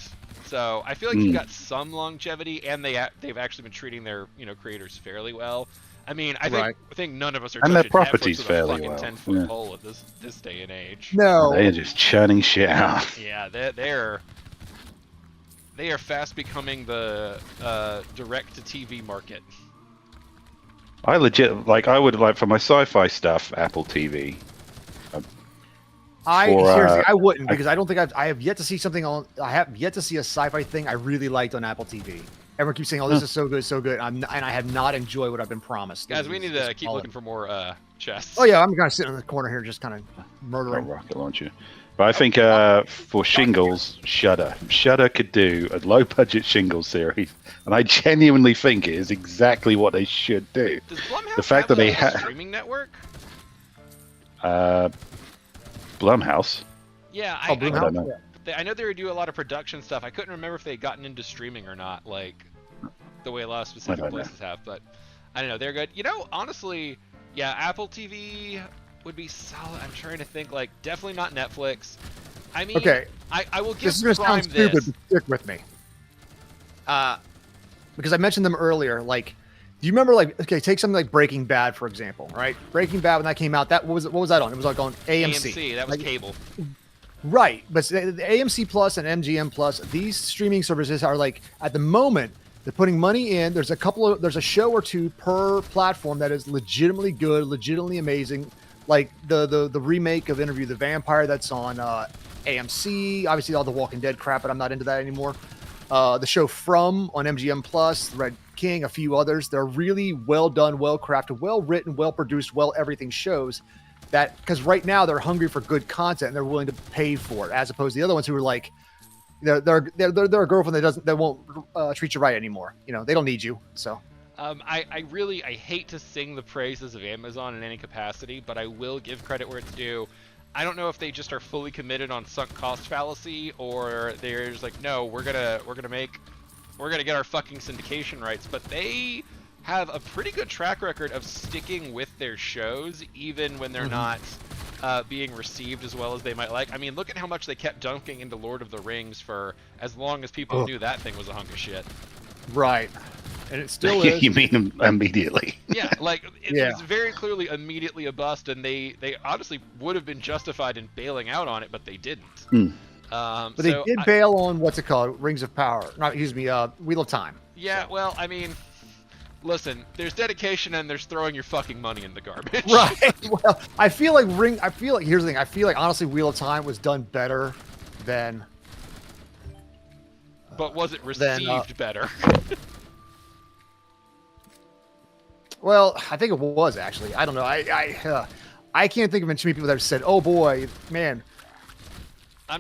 So I feel like you've got some longevity, and they've actually been treating their creators fairly well. I mean, I think none of us are and touching their properties Netflix with fairly a fucking well. 10-foot pole at this day and age. No, They're just churning shit out. Yeah, they are fast becoming the direct-to-TV market. I legit I would like for my sci-fi stuff, Apple TV. I wouldn't because I don't think I have yet to see something on. I have yet to see a sci-fi thing I really liked on Apple TV. Everyone keeps saying, "Oh, this is so good, so good," and I have not enjoyed what I've been promised. Guys, we need to keep looking for more chests. Oh yeah, I'm kind of sitting in the corner here, just kind of murdering. Rocket launcher. But I think for Shingles, Shudder could do a low-budget Shingles series, and I genuinely think it is exactly what they should do. Does Blumhouse the fact have that they a streaming network? Blumhouse. Yeah, I don't know. I know they do a lot of production stuff. I couldn't remember if they had gotten into streaming or not, like the way a lot of specific places have. But I don't know. They're good. Honestly, yeah, Apple TV would be solid. I'm trying to think. Definitely not Netflix. I mean, okay. I will give this is gonna Prime sound stupid, this. but stick with me. Because I mentioned them earlier. Do you remember, take something like Breaking Bad, for example, right? Breaking Bad, when that came out, what was that on? It was on AMC. AMC, that was cable. Right, but the AMC Plus and MGM Plus, these streaming services are at the moment, they're putting money in. There's a show or two per platform that is legitimately good, legitimately amazing. Like the remake of Interview the Vampire that's on AMC, obviously all the Walking Dead crap, but I'm not into that anymore. The show From on MGM Plus, The Red King, a few others. They're really well done, well crafted, well written, well produced, well everything shows that, because right now they're hungry for good content and they're willing to pay for it, as opposed to the other ones who are they're a girlfriend that won't treat you right anymore. They don't need you. So I hate to sing the praises of Amazon in any capacity, but I will give credit where it's due. I don't know if they just are fully committed on sunk cost fallacy, or they're just no, we're gonna get our fucking syndication rights. But they have a pretty good track record of sticking with their shows, even when they're not being received as well as they might like. I mean, look at how much they kept dunking into Lord of the Rings for as long as people knew that thing was a hunk of shit. Right. And it still is. You mean immediately? Yeah, it was very clearly immediately a bust, and they honestly would have been justified in bailing out on it, but they didn't. But they did bail on what's it called? Rings of Power. Wheel of Time. Yeah, well, I mean, listen, there's dedication and there's throwing your fucking money in the garbage. Right. Well, I feel like here's the thing. I feel like honestly, Wheel of Time was done better than. But was it received better? Well, I think it was actually. I don't know. I can't think of too many people that have said, "Oh boy, man,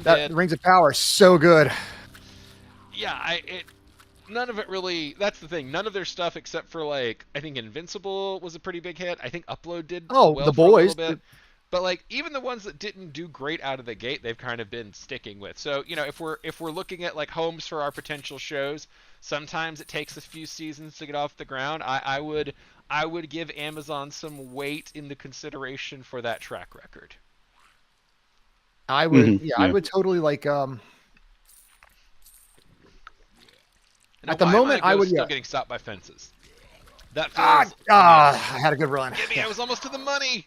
dead. Rings of Power is so good." Yeah, none of it really. That's the thing. None of their stuff, except for I think Invincible was a pretty big hit. I think Upload did. Oh, well The for a Boys. little bit. But even the ones that didn't do great out of the gate, they've kind of been sticking with. So if we're looking at homes for our potential shows, sometimes it takes a few seasons to get off the ground. I would give Amazon some weight in the consideration for that track record. I would, I would totally at the moment, I would. Still getting stopped by fences. That feels. I had a good run. Get me! I was almost to the money.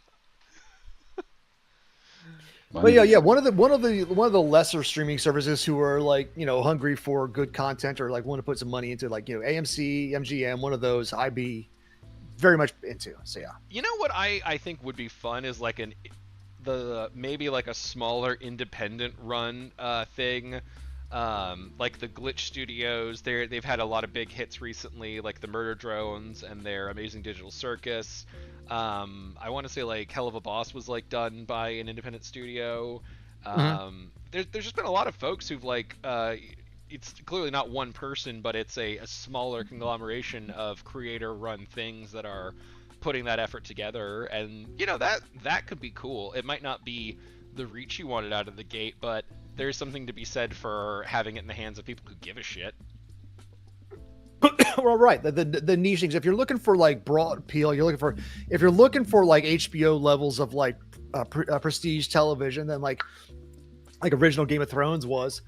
But yeah, one of the lesser streaming services who are like, you know, hungry for good content or like want to put some money into, like, you know, AMC, MGM, one of those I'd be very much into. So yeah. You know what I think would be fun is like maybe like a smaller independent run thing. Like the Glitch Studios, they've had a lot of big hits recently, like the Murder Drones and their Amazing Digital Circus. I want to say like Hell of a Boss was like done by an independent studio. There's just been a lot of folks who've like it's clearly not one person, but it's a smaller conglomeration of creator-run things that are putting that effort together, and you know that could be cool. It might not be the reach you wanted out of the gate, but there's something to be said for having it in the hands of people who give a shit. Well, right. The niche things. If you're looking for like broad appeal, if you're looking for like HBO levels of like prestige television, then like original Game of Thrones was.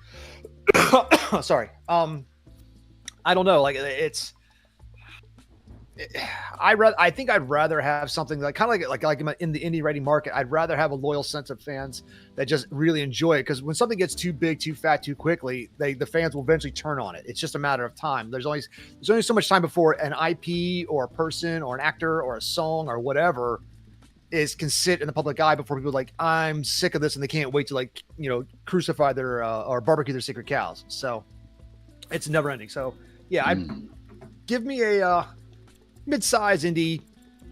Sorry. I don't know. Like I think I'd rather have something like kind of like in the indie writing market. I'd rather have a loyal sense of fans that just really enjoy it, because when something gets too big, too fat, too quickly, the fans will eventually turn on it. It's just a matter of time. There's only so much time before an IP or a person or an actor or a song or whatever can sit in the public eye before people are like, I'm sick of this, and they can't wait to, like, you know, crucify their or barbecue their sacred cows. So it's never ending. So yeah, give me a mid-size indie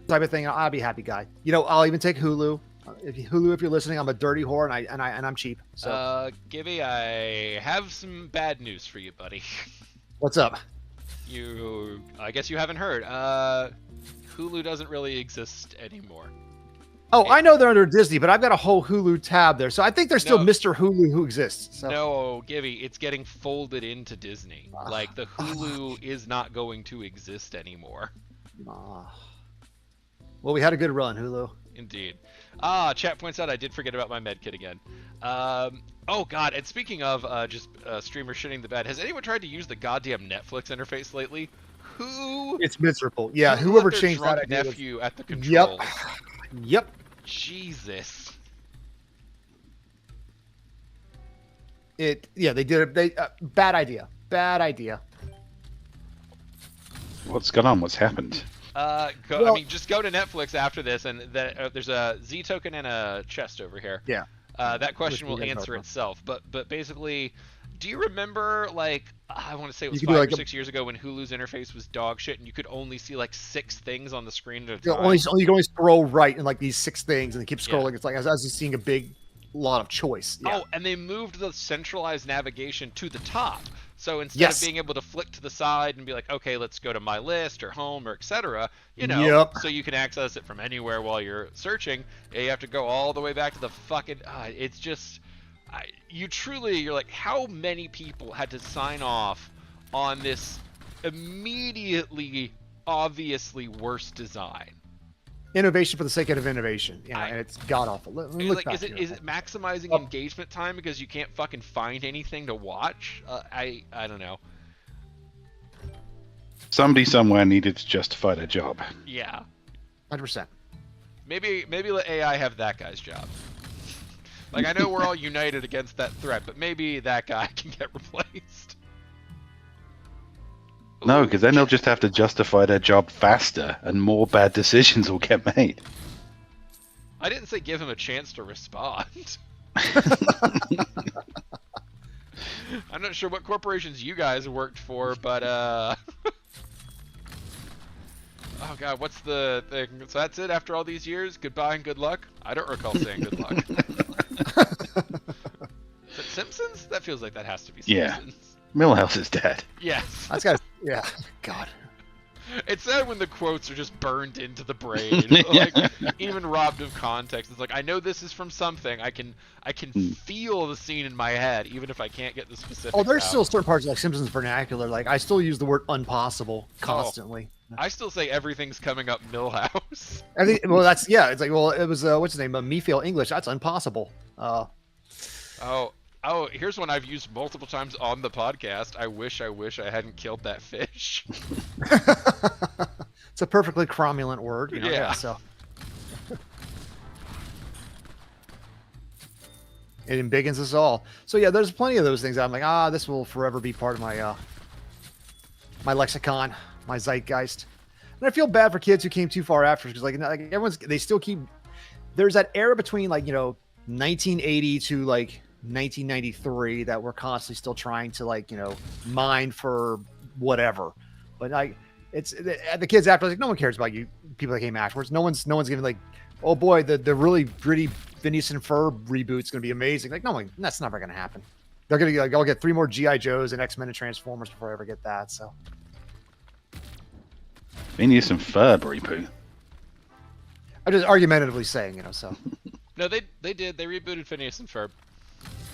type of thing. I'll be a happy guy. You know, I'll even take Hulu. If you're listening, I'm a dirty whore and I'm cheap. So Gibby, I have some bad news for you, buddy. What's up? I guess you haven't heard. Hulu doesn't really exist anymore. Oh, I know they're under Disney, but I've got a whole Hulu tab there. So I think there's still Mr. Hulu who exists. So. No, Gibby, it's getting folded into Disney. Like, the Hulu is not going to exist anymore. Well, we had a good run, Hulu. Indeed. Chat points out I did forget about my med kit again. Oh god, and speaking of just streamers shitting the bed, has anyone tried to use the goddamn Netflix interface lately? It's miserable. Yeah, whoever changed that nephew at the controls. Yep. Jesus. They did it. Bad idea. What's going on? What's happened? I mean, just go to Netflix after this, and there's a Z token and a chest over here. Yeah. That question will answer itself. But basically, do you remember, like, I want to say it was 5 or 6 years ago when Hulu's interface was dog shit, and you could only see like 6 things on the screen at a time? You can only scroll right in like these 6 things, and they keep scrolling. Yeah. It's like as you're seeing a big lot of choice. Yeah. Oh, and they moved the centralized navigation to the top. So instead of being able to flick to the side and be like, okay, let's go to my list or home or etc., you know, so you can access it from anywhere while you're searching, you have to go all the way back to the fucking. It's just, you're like, how many people had to sign off on this immediately, obviously worse design? Innovation for the sake of innovation, and it's god awful. Is it maximizing engagement time because you can't fucking find anything to watch? I don't know. Somebody somewhere needed to justify their job. Yeah, 100%. Maybe let AI have that guy's job. Like, I know we're all united against that threat, but maybe that guy can get replaced. No, because then they'll just have to justify their job faster, and more bad decisions will get made. I didn't say give him a chance to respond. I'm not sure what corporations you guys worked for, but oh god, what's the thing? So that's it after all these years? Goodbye and good luck? I don't recall saying good luck. Is it Simpsons? That feels like that has to be Simpsons. Yeah. Milhouse is dead. Yes. That's got. Yeah. God. It's sad when the quotes are just burned into the brain, like even robbed of context. It's like, I know this is from something. I can feel the scene in my head, even if I can't get the specifics. Oh, there's still certain parts of like Simpsons vernacular. Like I still use the word "impossible" constantly. I still say everything's coming up Milhouse. Well, that's It's like, well, it was what's his name? Mefield English. That's impossible. Oh, here's one I've used multiple times on the podcast. I wish I hadn't killed that fish. It's a perfectly cromulent word, you know. Yeah. So. It embiggens us all. So yeah, there's plenty of those things. I'm like, this will forever be part of my my lexicon, my zeitgeist. And I feel bad for kids who came too far after, because like they still keep. There's that era between 1980 to 1993 that we're constantly still trying to mine for whatever. But it's the kids after, no one cares about you people that came afterwards. No one's giving oh boy, the really gritty Phineas and Ferb reboot's gonna be amazing. That's never gonna happen. They're gonna I'll get 3 more G.I. Joes and X-Men and Transformers before I ever get that. So Phineas and Ferb reboot. I'm just argumentatively saying, so. No, they did. They rebooted Phineas and Ferb.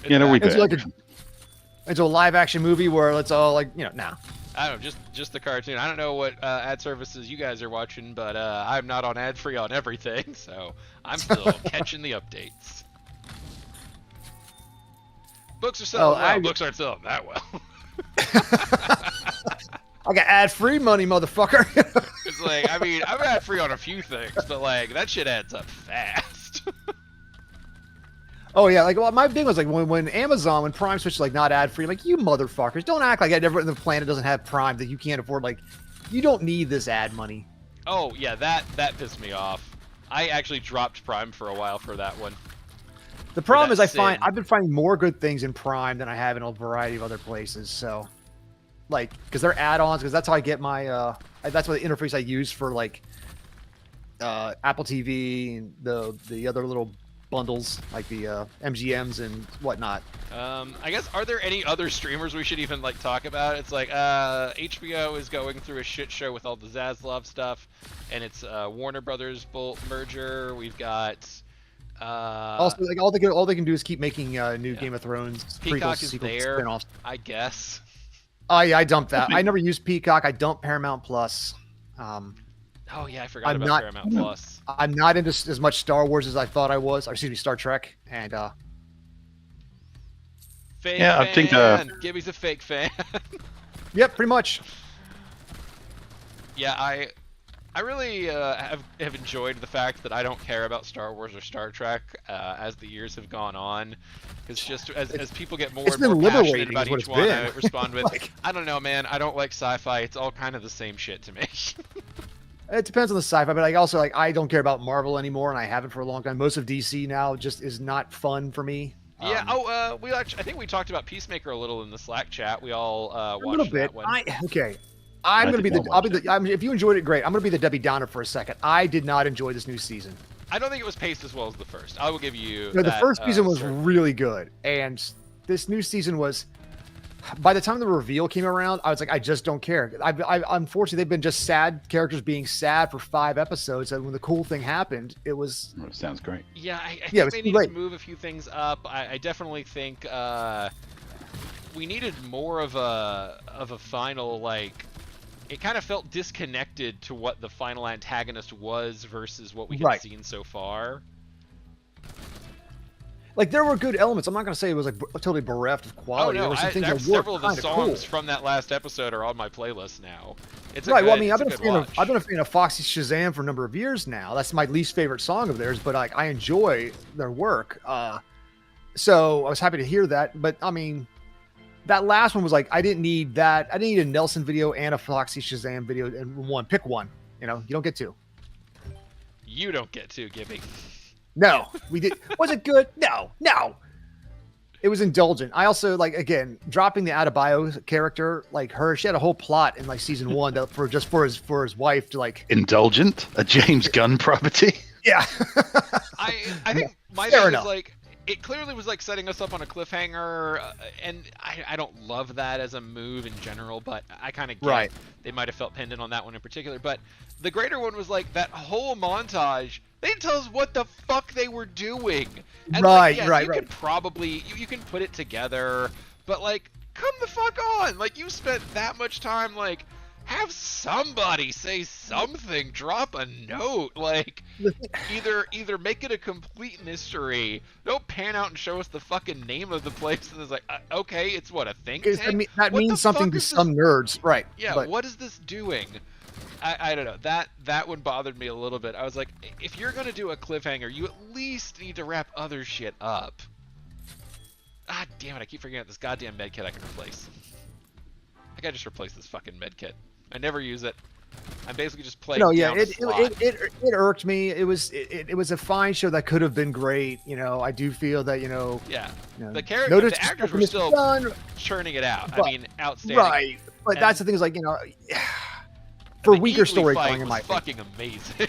It's a live action movie where it's all nah. I don't know, just the cartoon. I don't know what ad services you guys are watching, but I'm not on ad free on everything, so I'm still catching the updates. Books are selling well. Books aren't selling that well. I got ad free money, motherfucker. It's I'm ad free on a few things, but that shit adds up fast. Oh yeah, my big was when Amazon, when Prime switched not ad free, you motherfuckers, don't act like everyone on the planet doesn't have Prime, that you can't afford. You don't need this ad money. Oh yeah, that pissed me off. I actually dropped Prime for a while for that one. The problem is I've been finding more good things in Prime than I have in a variety of other places. So, because they're add-ons, because that's how I get my that's what the interface I use for Apple TV and the other little bundles like the MGMs and whatnot. I guess, are there any other streamers we should even talk about? It's HBO is going through a shit show with all the Zaslav stuff, and it's Warner Brothers merger. We've got also all they can do is keep making new Game of Thrones Peacock prequels, is sequels, there, spin-offs. I guess. Oh yeah, I dumped that. I never used Peacock. I dumped Paramount Plus. Oh yeah, I forgot about Paramount Plus. I'm not into as much Star Wars as I thought I was. Or, excuse me, Star Trek. And fake fan. I think Gibby's a fake fan. Yep, pretty much. Yeah, I really have enjoyed the fact that I don't care about Star Wars or Star Trek as the years have gone on. Because just as people get more and more passionate about each one, I respond with, I don't know, man. I don't like sci-fi. It's all kind of the same shit to me. It depends on the sci-fi, but also I don't care about Marvel anymore, and I haven't for a long time. Most of DC now just is not fun for me. Yeah. I think we talked about Peacemaker a little in the Slack chat. We all watched a little bit. That one. If you enjoyed it, great. I'm gonna be the Debbie Downer for a second. I did not enjoy this new season. I don't think it was paced as well as the first. I will give you. No, the first season was really good, and this new season was. By the time the reveal came around, I was like, I just don't care. Unfortunately, they've been just sad characters being sad for 5 episodes, and when the cool thing happened, it was. Oh, it sounds great. Yeah, I think they need to move a few things up. I definitely think we needed more of a final It kind of felt disconnected to what the final antagonist was versus what we had seen so far. There were good elements. I'm not going to say it was totally bereft of quality. Oh, no, there were some things that several of the songs cool. from that last episode are on my playlist now. It's I've been a fan of Foxy Shazam for a number of years now. That's my least favorite song of theirs, but I enjoy their work. So I was happy to hear that. But I mean, that last one was I didn't need that. I didn't need a Nelson video and a Foxy Shazam video in one. Pick one. You don't get 2. You don't get 2, Gibby. No, we did. Was it good? No. It was indulgent. I also again dropping the Adebayo character, her. She had a whole plot in season 1 for his wife to indulgent, a James Gunn property. Yeah. I think my thing was it clearly was setting us up on a cliffhanger, and I don't love that as a move in general, but I kind of get they might have felt pinned in on that one in particular. But the greater one was that whole montage. They didn't tell us what the fuck they were doing. And you could probably you can put it together, but come the fuck on. You spent that much time have somebody say something, drop a note, either make it a complete mystery. Don't pan out and show us the fucking name of the place and it's okay, it's what, a think tank? That means something to some nerds, right? Yeah, what is this doing? I don't know. That one bothered me a little bit. I was like, if you're gonna do a cliffhanger, you at least need to wrap other shit up. Ah, damn it! I keep forgetting this goddamn medkit I can replace. I gotta just replace this fucking medkit. I never use it. I'm basically just playing. No, yeah, down a slot. it irked me. It was a fine show that could have been great. You know, I do feel that Yeah. you know, The no the actors were still done, churning it out. but- I mean, outstanding. right. But And- that's the thing is like for The weaker Eagly storytelling, fight in was my opinion. fucking amazing.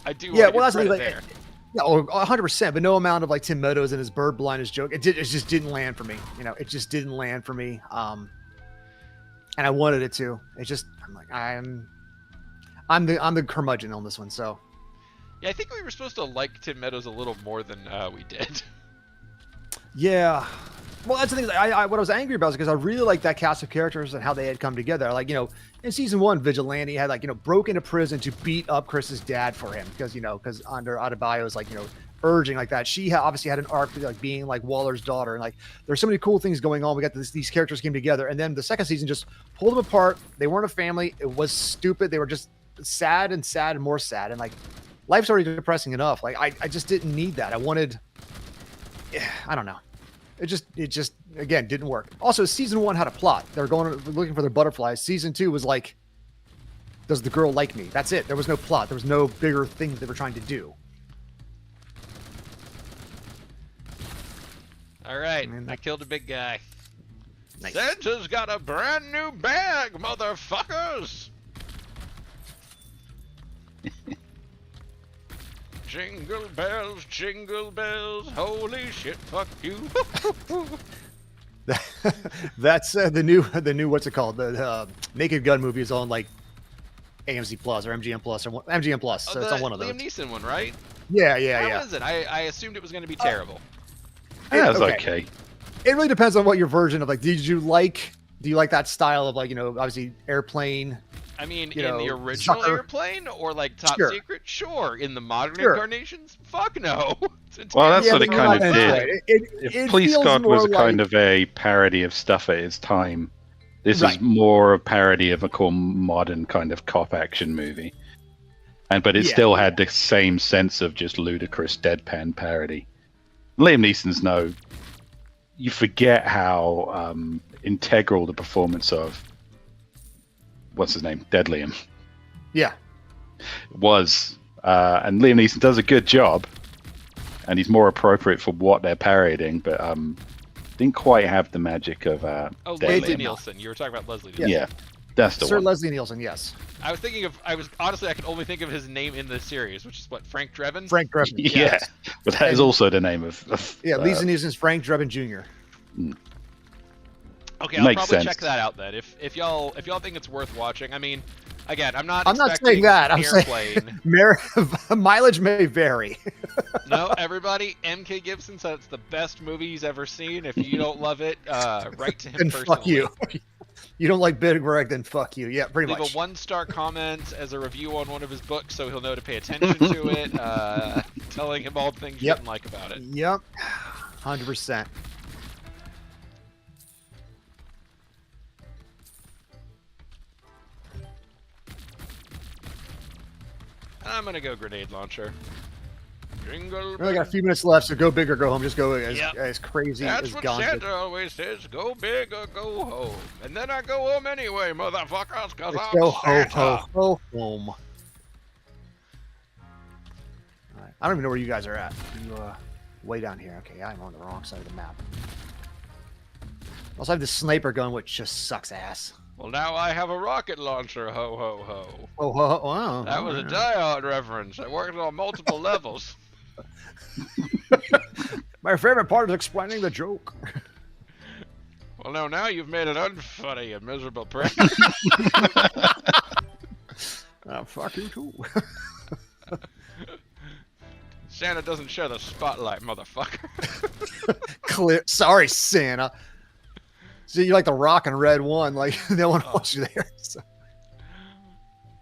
I do. Yeah, want to well, that's the give thing. credit Like, there. yeah, 100%. But no amount of like Tim Meadows and his bird blindness joke. It just didn't land for me. You know, it just didn't land for me. And I wanted it to. It just, I'm like, I'm the curmudgeon on this one. So Yeah, I think we were supposed to like Tim Meadows a little more than we did. yeah. Well, that's the thing. What I was angry about is because I really like that cast of characters and how they had come together. Like, in season 1, Vigilante had like, broke into prison to beat up Chris's dad for him because under Adebayo is like, urging like that. She obviously had an arc like being like Waller's daughter, and like there's so many cool things going on. We got these characters came together, and then the second season just pulled them apart. They weren't a family. It was stupid. They were just sad and more sad, and like life's already depressing enough. Like I just didn't need that. I wanted, I don't know. It just again didn't work. Also, season 1 had a plot. They were looking for their butterflies. Season 2 was like, does the girl like me? That's it. There was no plot. There was no bigger thing that they were trying to do. All right, I mean, I killed a big guy. Nice. Santa's got a brand new bag, motherfuckers! Jingle bells, holy shit, fuck you. That's the new what's it called? The Naked Gun movie is on like AMC Plus or MGM Plus or MGM Plus. So it's on one of those. Liam Neeson one, right? Yeah. How is it? I assumed it was going to be terrible. Yeah, it's okay. okay. It really depends on what your version of like. Do you like that style of like obviously Airplane? I mean, You in know, the original Zucker. Airplane or like Top Sure. Secret? Sure. In the modern Sure. incarnations? Fuck no. It's Well, that's what but it you're kind not of into did. it. If Police feels God was more a kind like- of a parody of stuff at its time, this Right. is more a parody of a cool modern kind of cop action movie. But it Yeah. still had the same sense of just ludicrous deadpan parody. Liam Neeson's you forget how integral the performance of what's his name, Dead Liam, Yeah. was, and Liam Neeson does a good job, and he's more appropriate for what they're parodying, but didn't quite have the magic of Oh, Dead Leslie Liam. Nielsen. You were talking about Leslie Nielsen. Yeah, that's the Sir one. Leslie Nielsen. Yes. I was honestly, I could only think of his name in the series, which is what, Frank Drebin? Frank Drebin. Yeah, Yes. but that is And- also the name of Yeah. Lisa Nielsen's Frank Drebin Jr. Okay, I'll Makes probably sense. check that out then. If y'all think it's worth watching. I mean, again, I'm not saying expecting that. I'm saying- Airplane. Mileage may vary. No, everybody, MK Gibson said it's the best movie he's ever seen. If you don't love it, write to him Then personally. fuck you. You don't like Big Greg, then fuck you. Yeah, pretty Leave much. a 1-star comment as a review on one of his books so he'll know to pay attention to it, telling him all the things you Yep. didn't like about it. Yep. 100%. I'm gonna go grenade launcher. Jingle We only got a bell. few minutes left, so go big or go home. Just go Yep. as crazy That's as what gone. Santa always says, go big or go home. And then I go home anyway, motherfuckers, because Let's I'm go ho Santa. ho home. All right. I don't even know where you guys are at. You way down here. Okay, I'm on the wrong side of the map. Also, I have this sniper gun, which just sucks ass. Well, now I have a rocket launcher, ho ho ho. Oh, ho, ho, wow. That was a Die Hard reference. It worked on multiple levels. My favorite part is explaining the joke. Well, no, now you've made it unfunny, you miserable prick. Fuck you too. Santa doesn't share the spotlight, motherfucker. Clear. Sorry, Santa. See, you like the rock and red one. Like, no one wants you there. So.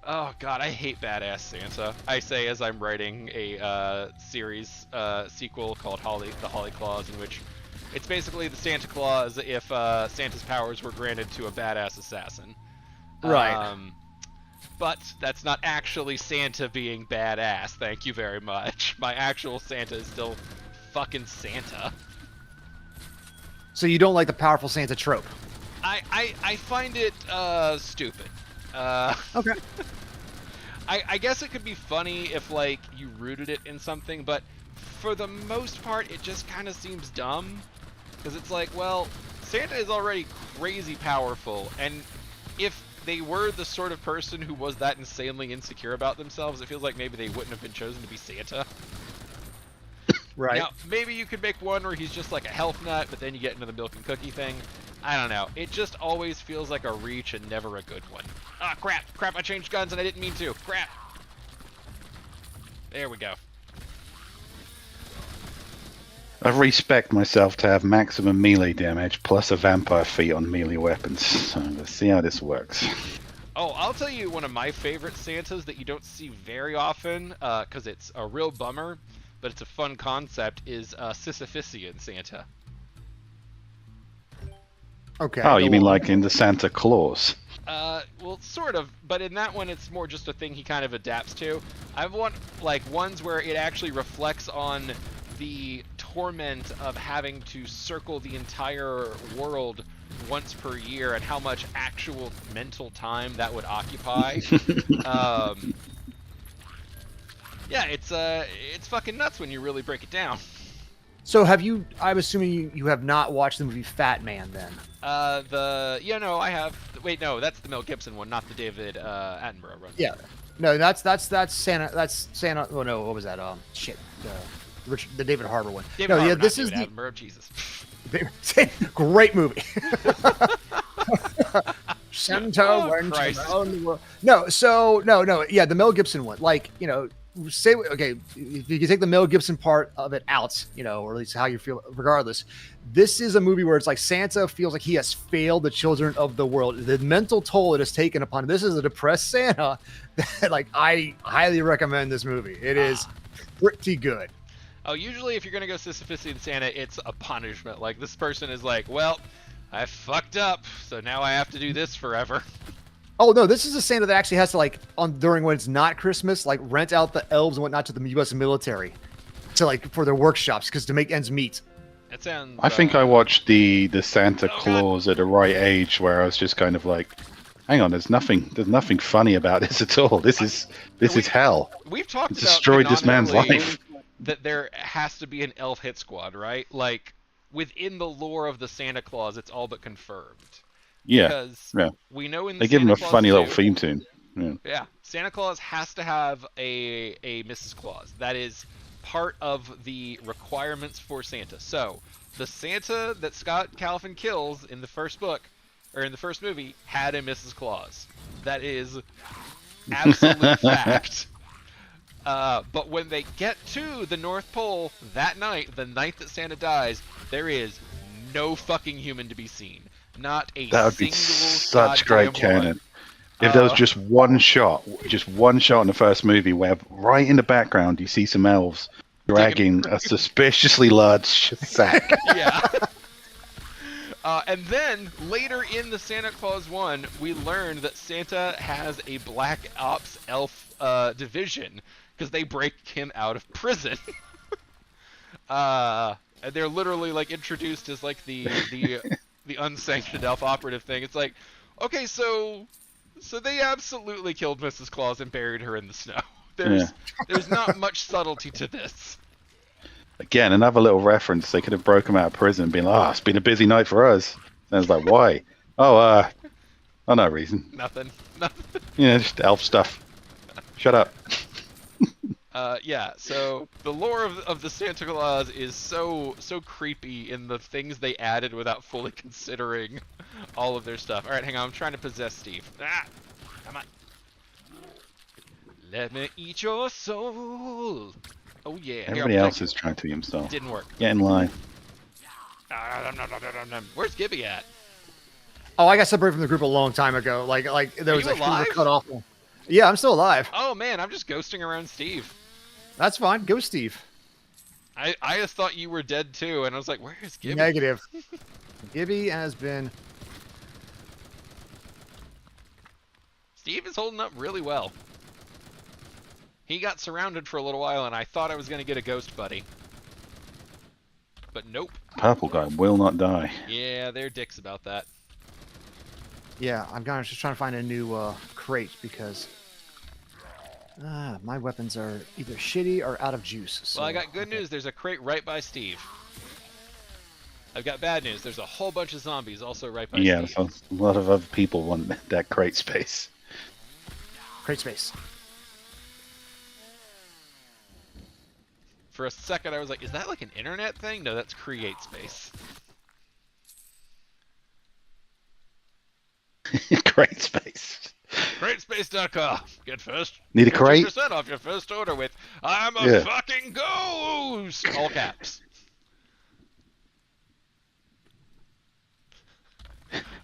Oh god, I hate Badass Santa. I say as I'm writing a series sequel called The Holly Claus, in which it's basically the Santa Claus if Santa's powers were granted to a badass assassin. Right. But that's not actually Santa being badass. Thank you very much. My actual Santa is still fucking Santa. So you don't like the powerful Santa trope? I find it stupid. Okay. I guess it could be funny if like you rooted it in something, but for the most part, it just kind of seems dumb. Because it's like, well, Santa is already crazy powerful, and if they were the sort of person who was that insanely insecure about themselves, it feels like maybe they wouldn't have been chosen to be Santa. Right. Now, maybe you could make one where he's just like a health nut, but then you get into the milk and cookie thing. I don't know. It just always feels like a reach and never a good one. Ah, crap. Crap, I changed guns and I didn't mean to. Crap. There we go. I respect myself to have maximum melee damage plus a vampire feat on melee weapons. So let's see how this works. Oh, I'll tell you one of my favorite Santas that you don't see very often, because it's a real bummer, but it's a fun concept, is Sisyphusian Santa. Okay. Oh, you mean like in the Santa Claus? Well, sort of, but in that one, it's more just a thing he kind of adapts to. I want, like, ones where it actually reflects on the torment of having to circle the entire world once per year and how much actual mental time that would occupy. Yeah, it's fucking nuts when you really break it down. So have you? I'm assuming you have not watched the movie Fat Man then. No, I have. Wait, no, that's the Mel Gibson one, not the David Attenborough one. Yeah. No, that's Santa. That's Santa. Oh no, what was that? Shit. The David Harbour one. David Harbour, yeah, not this David is Attenborough. Jesus. Great movie. Santa went Christ. around the world. No. Yeah, the Mel Gibson one. Like, say, okay, if you take the Mel Gibson part of it out, or at least how you feel, regardless, this is a movie where it's like Santa feels like he has failed the children of the world. The mental toll it has taken upon him. This is a depressed Santa. Like, I highly recommend this movie. It is pretty good. Oh, usually if you're gonna go Sisyphusian Santa, it's a punishment. Like, this person is like, well, I fucked up, so now I have to do this forever. Oh no, this is a Santa that actually has to, like, during when it's not Christmas, like, rent out the elves and whatnot to the U.S. military to, like, for their workshops because to make ends meet. That sounds. I think I watched the Santa Claus at the right age where I was just kind of like, hang on, there's nothing funny about this at all. This is hell. We've talked It about destroyed this man's canonically life. that there has to be an elf hit squad, right? Like, within the lore of the Santa Claus, it's all but confirmed. Yeah. Because Yeah. we know in the They give him Santa a Claus funny little 2 theme tune. Yeah. Yeah, Santa Claus has to have a Mrs. Claus. That is part of the requirements for Santa. So, the Santa that Scott Calvin kills in the first book, or in the first movie, had a Mrs. Claus. That is absolute fact. But when they get to the North Pole that night, the night that Santa dies, there is no fucking human to be seen. Not a That would be single such great goddamn one. canon. If there was just one shot in the first movie where right in the background you see some elves dragging a suspiciously large sack. Yeah. And then later in the Santa Claus 1, we learn that Santa has a Black Ops elf division because they break him out of prison. And they're literally like introduced as like the unsanctioned elf operative thing. It's like, okay, so they absolutely killed Mrs. Claus and buried her in the snow. There's not much subtlety to this. Again, another little reference. They could have broke him out of prison and been like, it's been a busy night for us. And it's like, why? Oh, no reason. Nothing. Yeah, just elf stuff. Shut up. Yeah, so the lore of the Santa Claus is so creepy in the things they added without fully considering all of their stuff. Alright, hang on, I'm trying to possess Steve. Ah! Come on. Let me eat your soul. Oh yeah. Everybody else is trying to himself. Didn't work. Get in line. Where's Gibby at? Oh, I got separated from the group a long time ago. Like there was you like we alive? were cut off. Yeah, I'm still alive. Oh man, I'm just ghosting around Steve. That's fine. Go, Steve. I just thought you were dead too, and I was like, where is Gibby? Negative. Gibby has been. Steve is holding up really well. He got surrounded for a little while, and I thought I was going to get a ghost buddy. But nope. Purple guy will not die. Yeah, they're dicks about that. Yeah, I'm just trying to find a new crate because my weapons are either shitty or out of juice. So. Well, I got good news. There's a crate right by Steve. I've got bad news. There's a whole bunch of zombies also right by Yeah, Steve. a lot of other people want that crate space. Crate space. For a second, I was like, is that like an internet thing? No, that's create space. Crate space. CrateSpace.com. Get first. Need a crate? 50% off your first order with I'm a fucking ghost! All caps.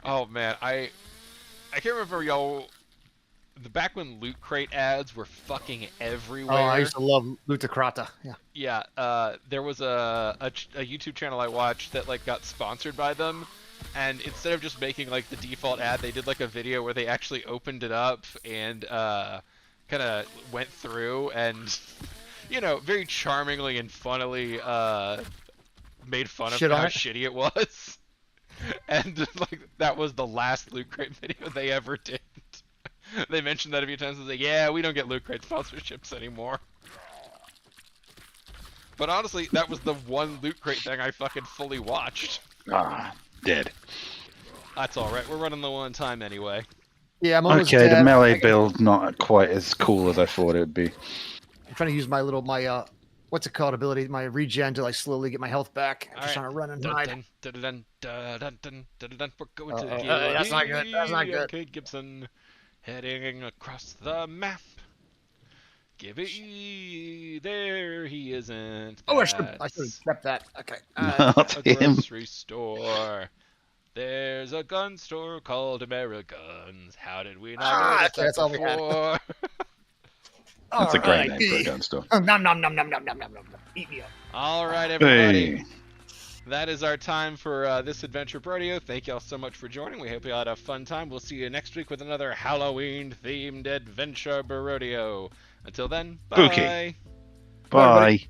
Oh man, I can't remember y'all. Back when Loot Crate ads were fucking everywhere. Oh, I used to love Lutacrata. Yeah. Yeah, there was a YouTube channel I watched that like got sponsored by them, and instead of just making like the default ad, they did like a video where they actually opened it up and kind of went through and, you know, very charmingly and funnily made fun of how shitty it was. And like that was the last Loot Crate video they ever did. They mentioned that a few times. They was like, yeah, we don't get Loot Crate sponsorships anymore. But honestly, that was the one Loot Crate thing I fucking fully watched. Ah, dead. That's alright, we're running low on time anyway. Yeah, I'm almost Okay, dead. the melee build not quite as cool as I thought it would be. I'm trying to use my what's it called, ability, my regen to like slowly get my health back. I'm just All trying to run and hide. We're going to that's not good. That's not good. Arcade Gibson heading across the map. Give it there he isn't. Oh, I should have kept that. Okay. Not A him. grocery store. There's a gun store called Ameriguns. How did we not notice that's all that we had. before? That's a great name for a gun store. Oh, nom nom nom nom nom nom nom nom. Eat me up. All right, everybody. Hey. That is our time for this adventure, Brodeo. Thank y'all so much for joining. We hope you had a fun time. We'll see you next week with another Halloween-themed adventure, Brodeo. Until then, bye. Spooky. Bye.